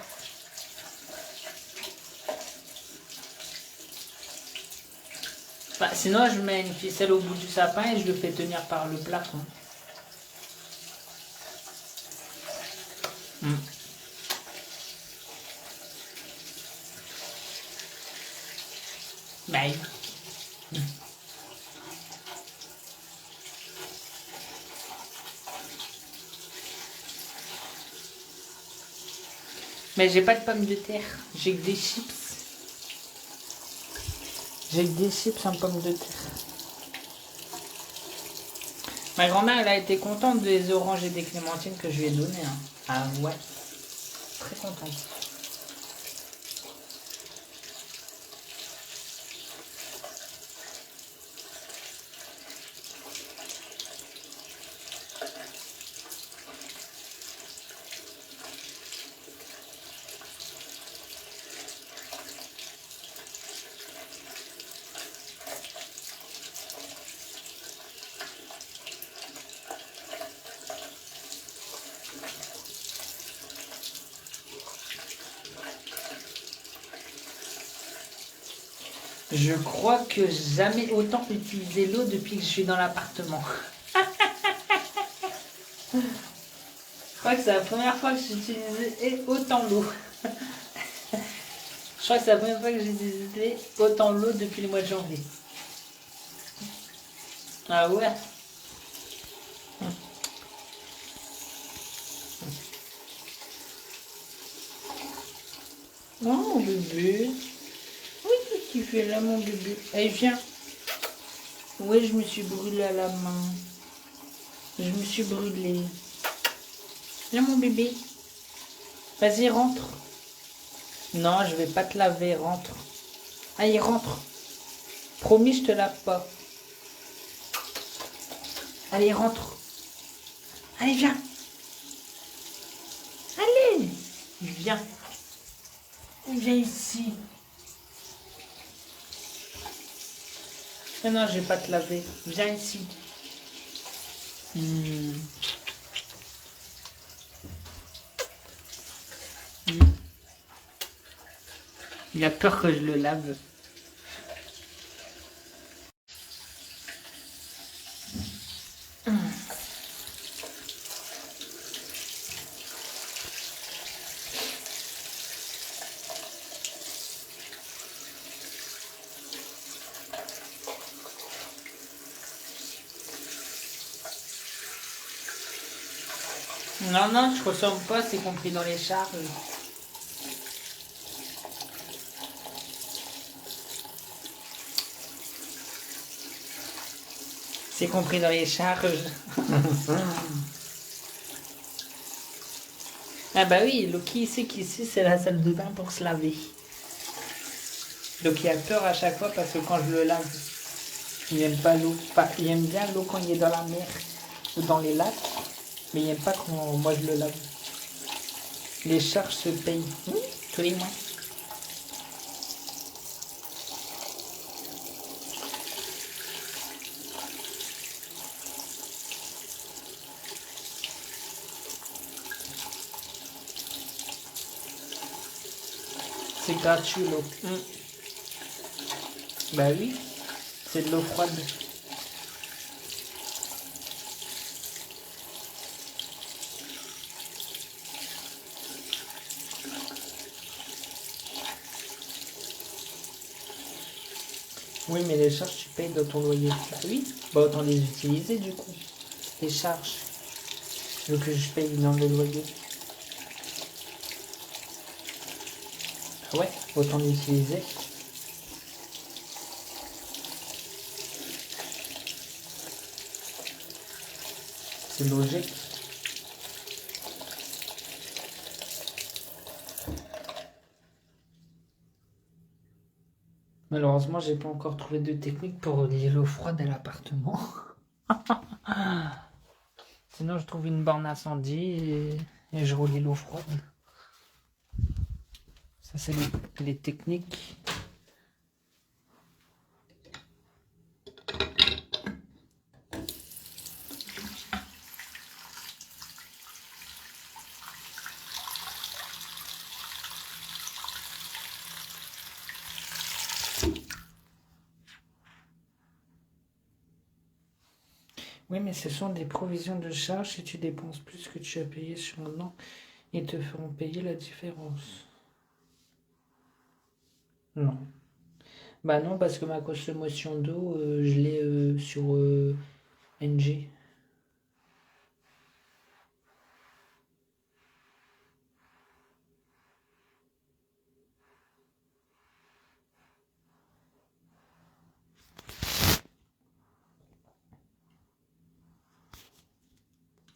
Bah, sinon, je mets une ficelle au bout du sapin et je le fais tenir par le plafond. Bye. Mais j'ai pas de pommes de terre, j'ai que des chips. J'ai que des chips en pommes de terre. Ma grand-mère, elle a été contente des oranges et des clémentines que je lui ai données. Hein. Ah ouais, très contente. Je crois que j'ai jamais autant utilisé l'eau depuis que je suis dans l'appartement. Je crois que c'est la première fois que j'ai utilisé autant l'eau. Je crois que c'est la première fois que j'ai utilisé autant l'eau depuis le mois de janvier. Ah ouais. Oh mon bébé. Oui, qu'est-ce que tu fais là mon bébé? Allez, viens. Ouais, je me suis brûlée à la main. Je me suis brûlée. Là mon bébé. Vas-y, rentre. Non, je vais pas te laver, rentre. Allez, rentre. Promis, je te lave pas. Allez, rentre. Allez, viens. Allez. Viens. Viens ici. Non, je vais pas te laver. Viens ici. Il a peur que je le lave. Non, non, je ressemble pas, c'est compris dans les charges. C'est compris dans les charges. Ah bah oui, Loki sait qu'ici c'est la salle de bain pour se laver. Donc il a peur à chaque fois parce que quand je le lave, il aime pas l'eau. Enfin, il aime bien l'eau quand il est dans la mer ou dans les lacs, mais il aime pas quand moi je le lave. Les charges se payent tous les mois. C'est gratuit l'eau. Bah oui, c'est de l'eau froide. Oui, mais les charges, tu payes dans ton loyer. Bah oui, bah autant les utiliser du coup. Les charges. Je veux que je paye dans le loyer. Ah ouais, autant les utiliser. C'est logique. Malheureusement, j'ai pas encore trouvé de technique pour relier l'eau froide à l'appartement. Sinon, je trouve une borne incendie et je relie l'eau froide. Ça, c'est les techniques. Oui, mais ce sont des provisions de charge. Si tu dépenses plus que tu as payé sur un an, ils te feront payer la différence. Non. Bah non, parce que ma consommation d'eau, je l'ai sur NG.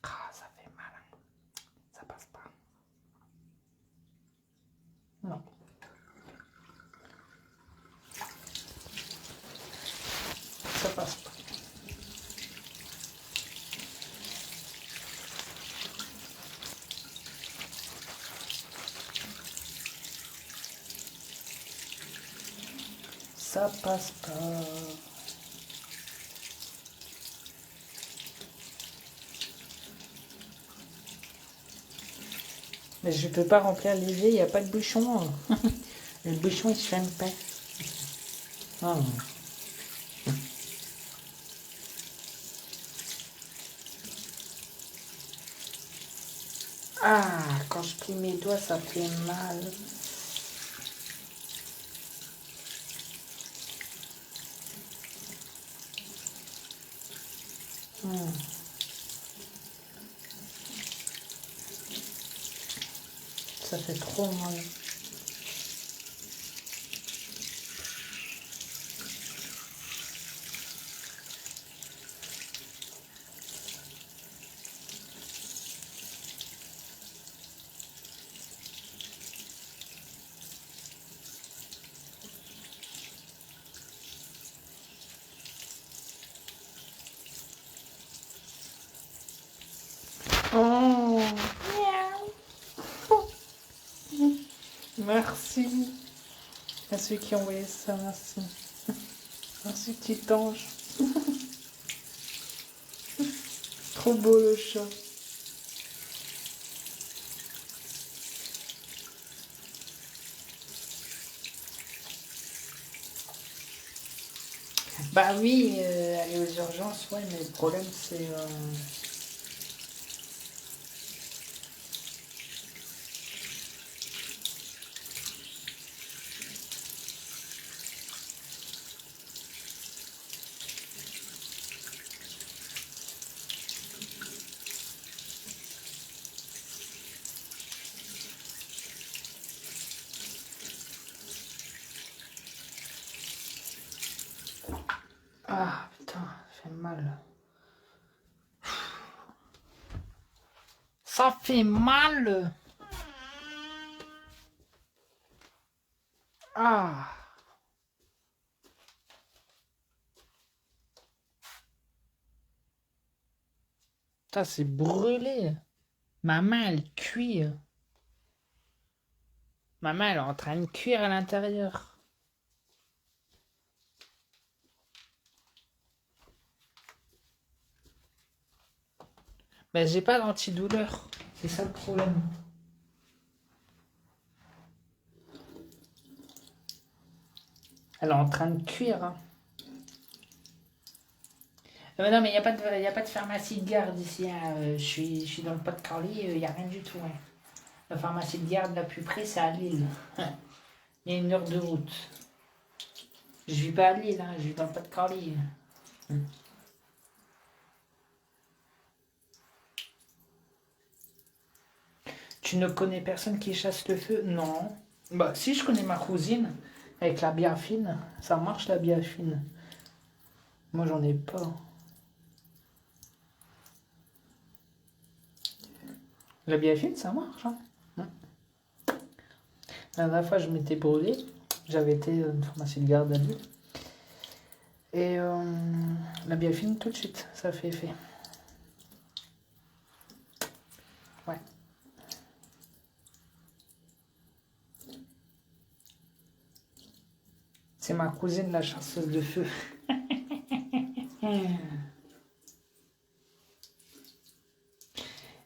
Ah, ça fait mal. Ça passe pas. Non. Ça passe pas. Ça passe pas. Mais je peux pas remplir l'évier, il n'y a pas de bouchon. Le bouchon, il se ferme pas. Oh. Ah, quand je plie mes doigts, ça fait mal. Ça fait trop mal. Merci à ceux qui ont envoyé ça, merci. Merci petit ange. Trop beau le chat. Bah oui, aller aux urgences, ouais, mais le problème c'est... Ah putain, ça fait mal. Ça fait mal. Ah. Putain, c'est brûlé. Ma main, elle cuit. Ma main, elle est en train de cuire à l'intérieur. Ben, j'ai pas d'antidouleur. C'est ça le problème. Elle est en train de cuire. Hein. Mais non, mais il n'y a pas de pharmacie de garde ici. Hein. Je suis dans le Pas-de-Calais, il n'y a rien du tout. Hein. La pharmacie de garde la plus près, c'est à Lille. Il y a 1 heure de route. Je vis pas à Lille, hein, je vis dans le Pas-de-Calais. Tu ne connais personne qui chasse le feu? Non. Bah, si, je connais ma cousine avec la biafine. Ça marche la biafine. Moi, j'en ai pas. La biafine, ça marche. Hein. La dernière fois, je m'étais brûlé. J'avais été à une pharmacie de garde à Lille. Et la biafine, tout de suite, ça fait effet. Ouais. C'est ma cousine, la chasseuse de feu.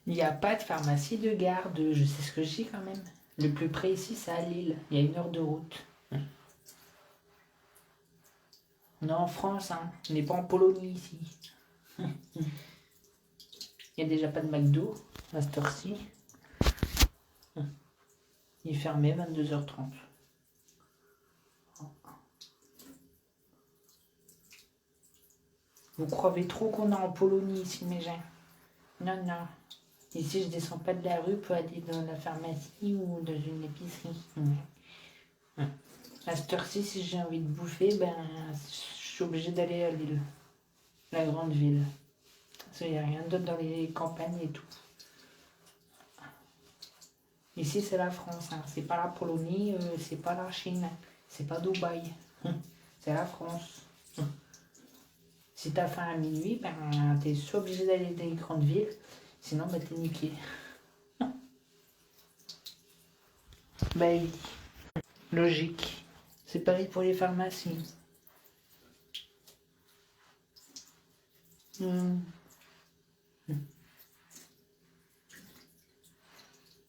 Il n'y a pas de pharmacie de garde, je sais ce que je dis quand même. Le plus près ici, c'est à Lille. Il y a 1 heure de route. On est en France, hein. On n'est pas en Pologne ici. Il n'y a déjà pas de McDo à cette heure-ci. Il est fermé 22h30. Vous croyez trop qu'on est en Pologne ici, mes gens? Non, non. Ici, je descends pas de la rue pour aller dans la pharmacie ou dans une épicerie. À cette heure-ci, si j'ai envie de bouffer, ben, je suis obligée d'aller à Lille, la grande ville. Parce qu'il n'y a rien d'autre dans les campagnes et tout. Ici, c'est la France. Hein. C'est pas la Pologne, c'est pas la Chine, c'est pas Dubaï. C'est la France. Si t'as faim à minuit, ben, t'es soit obligé d'aller dans les grandes villes, sinon, ben, t'es niqué. Ben oui. Logique. C'est pareil pour les pharmacies.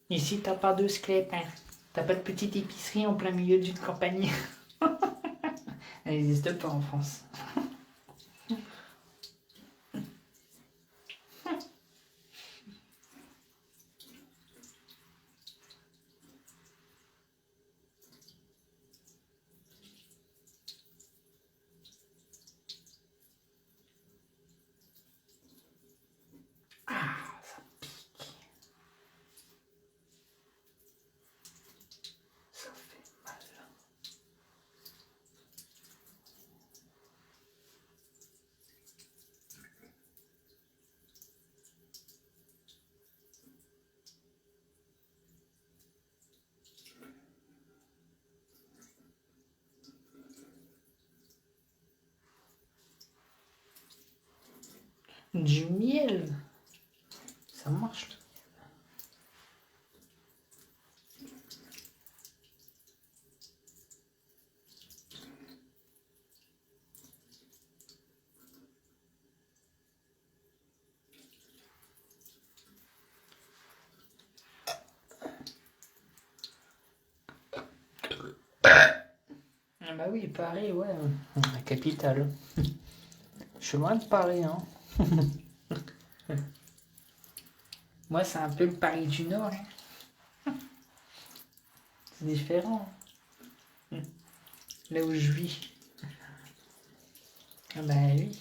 Ici, t'as pas de sklep. Hein. T'as pas de petite épicerie en plein milieu d'une campagne. Elle n'existe pas en France. Ça fait mal. Du miel. Ça marche. oui, Paris, ouais. La capitale. Je suis loin de Paris, hein. Moi, c'est un peu le Paris du Nord. Hein. C'est différent. Là où je vis. Ah bah oui.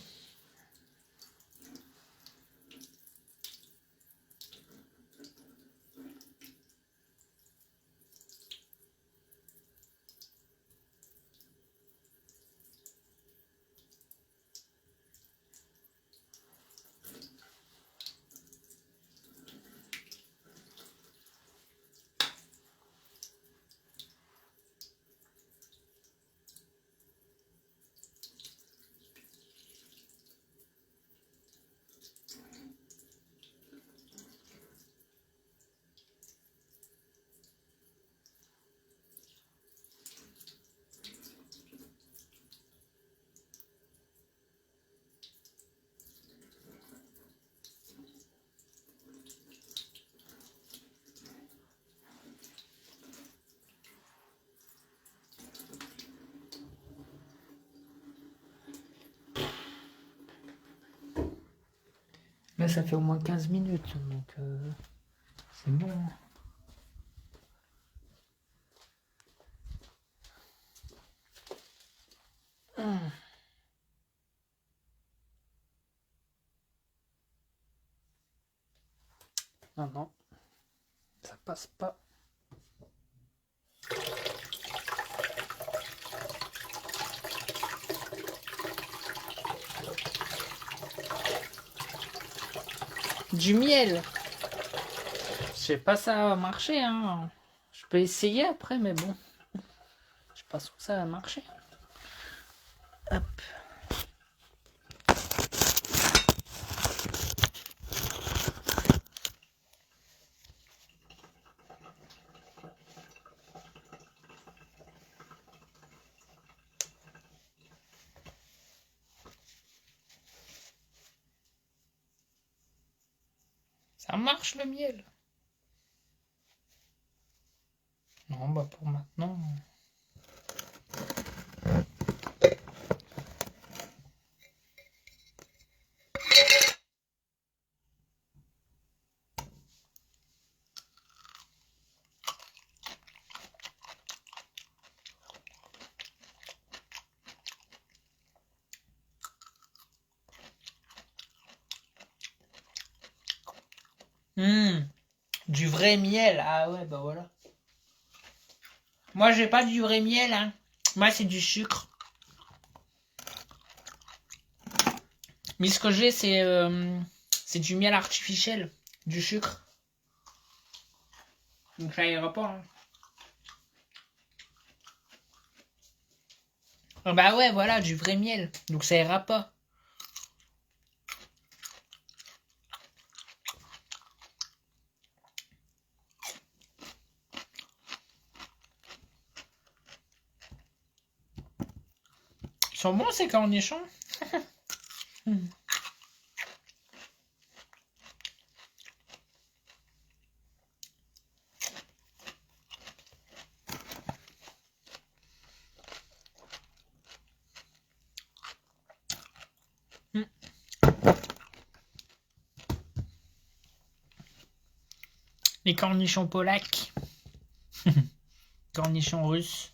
Là, ça fait au moins 15 minutes, donc c'est bon. Non, non, ça passe pas. Du miel. Je sais pas si ça va marcher, hein. Je peux essayer après, mais bon. Je sais pas si ça va marcher. Hop. Ça marche le miel. Non, bah pour maintenant. Du vrai miel. Ah ouais, bah voilà. Moi, j'ai pas du vrai miel, hein. Moi, c'est du sucre. Mais ce que j'ai, c'est du miel artificiel. Du sucre. Donc ça ira pas, hein. Ah bah ouais, voilà, du vrai miel. Donc ça ira pas. Ils sont bons ces cornichons. Les cornichons polacs. Cornichons russes.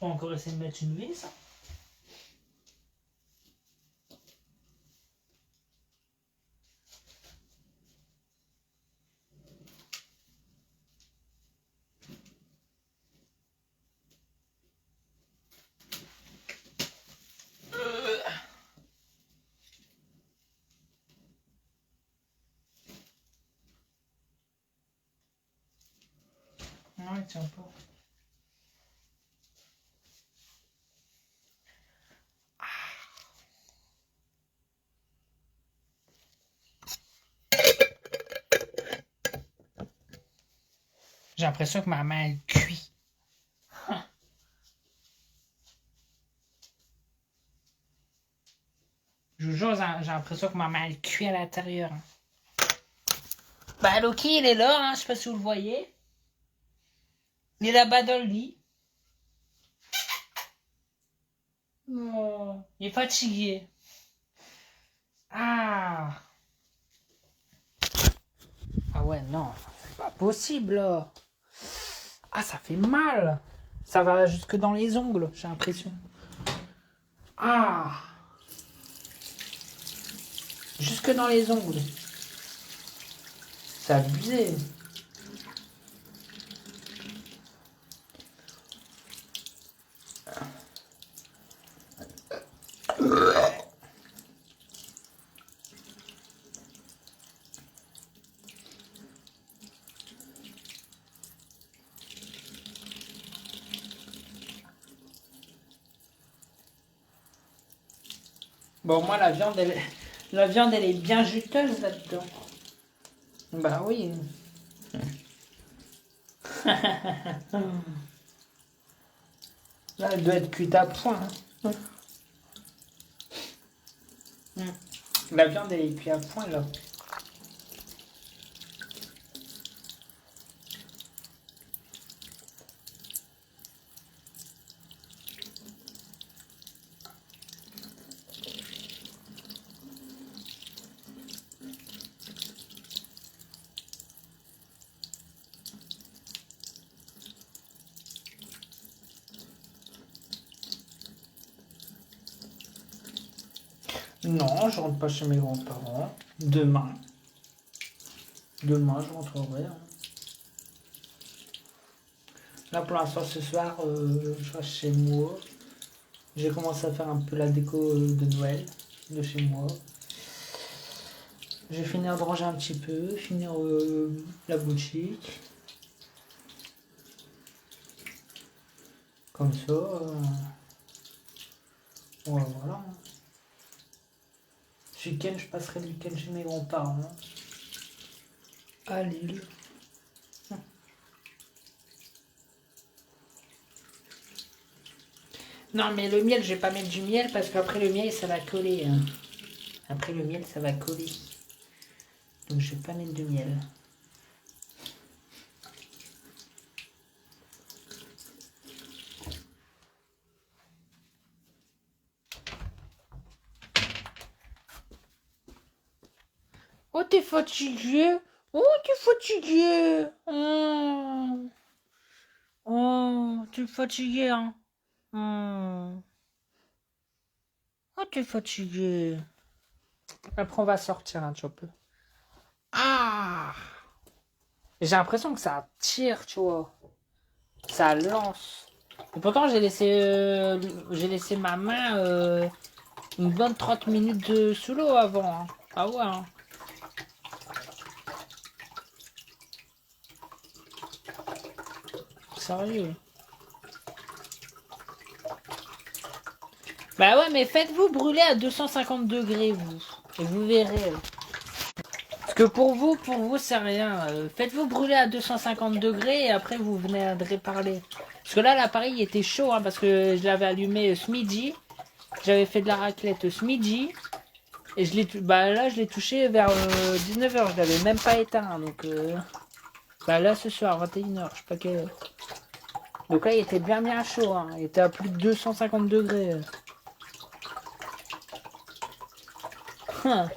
Je peux encore essayer de mettre une vis. Non, il tient pas. J'ai l'impression que ma main elle cuit. Je vous jure, j'ai l'impression que ma main elle cuit à l'intérieur. Bah Loki il est là, hein, je sais pas si vous le voyez. Il est là-bas dans le lit. Oh, il est fatigué. Ah. Ah ouais, non, c'est pas possible là. Ah, ça fait mal. Ça va jusque dans les ongles, j'ai l'impression. Ah. Jusque dans les ongles. C'est abusé. Bon, moi, la viande, elle est bien juteuse là-dedans. Bah oui. Là, elle doit être cuite à point. Hein. La viande, elle est cuite à point, là. Non, je rentre pas chez mes grands-parents. Demain. Demain, je rentrerai. Hein. Là, pour l'instant, ce soir, je reste chez moi. J'ai commencé à faire un peu la déco de Noël de chez moi. Je vais finir de ranger un petit peu, finir la boutique. Comme ça. Ouais, voilà. Ce week-end, je passerai le week-end chez mes grands-parents. À Lille. Non, mais le miel, je vais pas mettre du miel parce qu'après le miel, ça va coller. Hein. Après le miel, ça va coller. Donc, je vais pas mettre de miel. Oh, t'es fatigué? Oh, t'es fatigué? Oh, t'es fatigué, hein? Oh, oh t'es fatigué. Après, on va sortir un petit peu. Ah! J'ai l'impression que ça tire, tu vois. Ça lance. Et pourtant, j'ai laissé ma main une bonne 30 minutes sous l'eau avant. Hein. Ah ouais. Hein. Sérieux. Bah ouais, mais faites-vous brûler à 250 degrés, vous. Et vous verrez. Parce que pour vous, c'est rien. Faites-vous brûler à 250 degrés et après vous viendrez parler. Parce que là, l'appareil était chaud, hein, parce que je l'avais allumé ce midi. J'avais fait de la raclette ce midi. Et là, je l'ai touché vers 19h. Je l'avais même pas éteint. Hein, donc, là, ce soir, 21h. Je sais pas quelle heure. Donc là, il était bien chaud. Hein. Il était à plus de 250 degrés. Hein.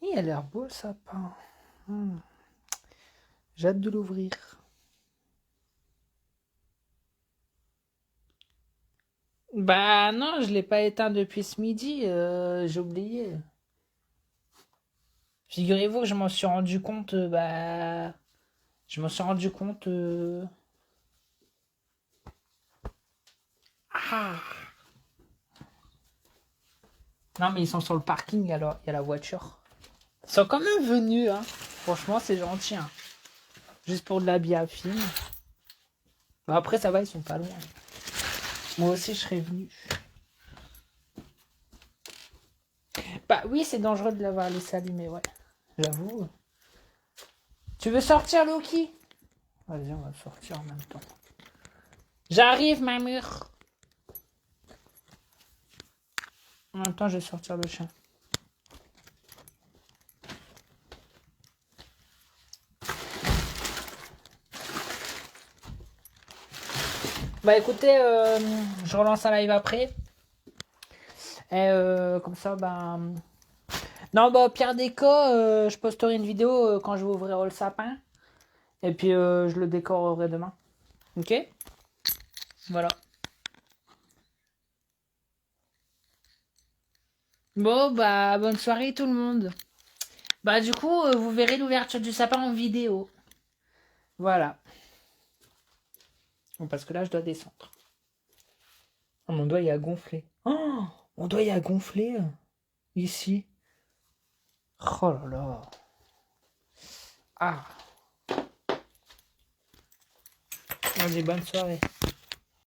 Il a l'air beau le sapin. J'ai hâte de l'ouvrir. Bah non, je l'ai pas éteint depuis ce midi, j'ai oublié. Figurez-vous que je m'en suis rendu compte, bah... Je m'en suis rendu compte... Ah! Non mais ils sont sur le parking, alors il y a la voiture. Ils sont quand même venus, hein. Franchement, c'est gentil, hein. Juste pour de l'habit à film. Bah après, ça va, ils sont pas loin. Moi aussi, je serais venu. Bah oui, c'est dangereux de l'avoir laissé allumer, ouais. J'avoue. Tu veux sortir, Loki? Vas-y, on va sortir en même temps. J'arrive, ma mère. En même temps, je vais sortir le chien. Bah écoutez, je relance un live après. Et comme ça, bah... Non, bah Pierre Déco, je posterai une vidéo quand je vais ouvrir le sapin. Et puis je le décorerai demain. Ok? Voilà. Bon, bah bonne soirée tout le monde. Bah du coup, vous verrez l'ouverture du sapin en vidéo. Voilà. Bon, parce que là, je dois descendre. Oh, mon doigt, il a gonflé. Oh, mon doigt, il a gonflé. Ici. Oh là là. Ah. Allez, bonne soirée.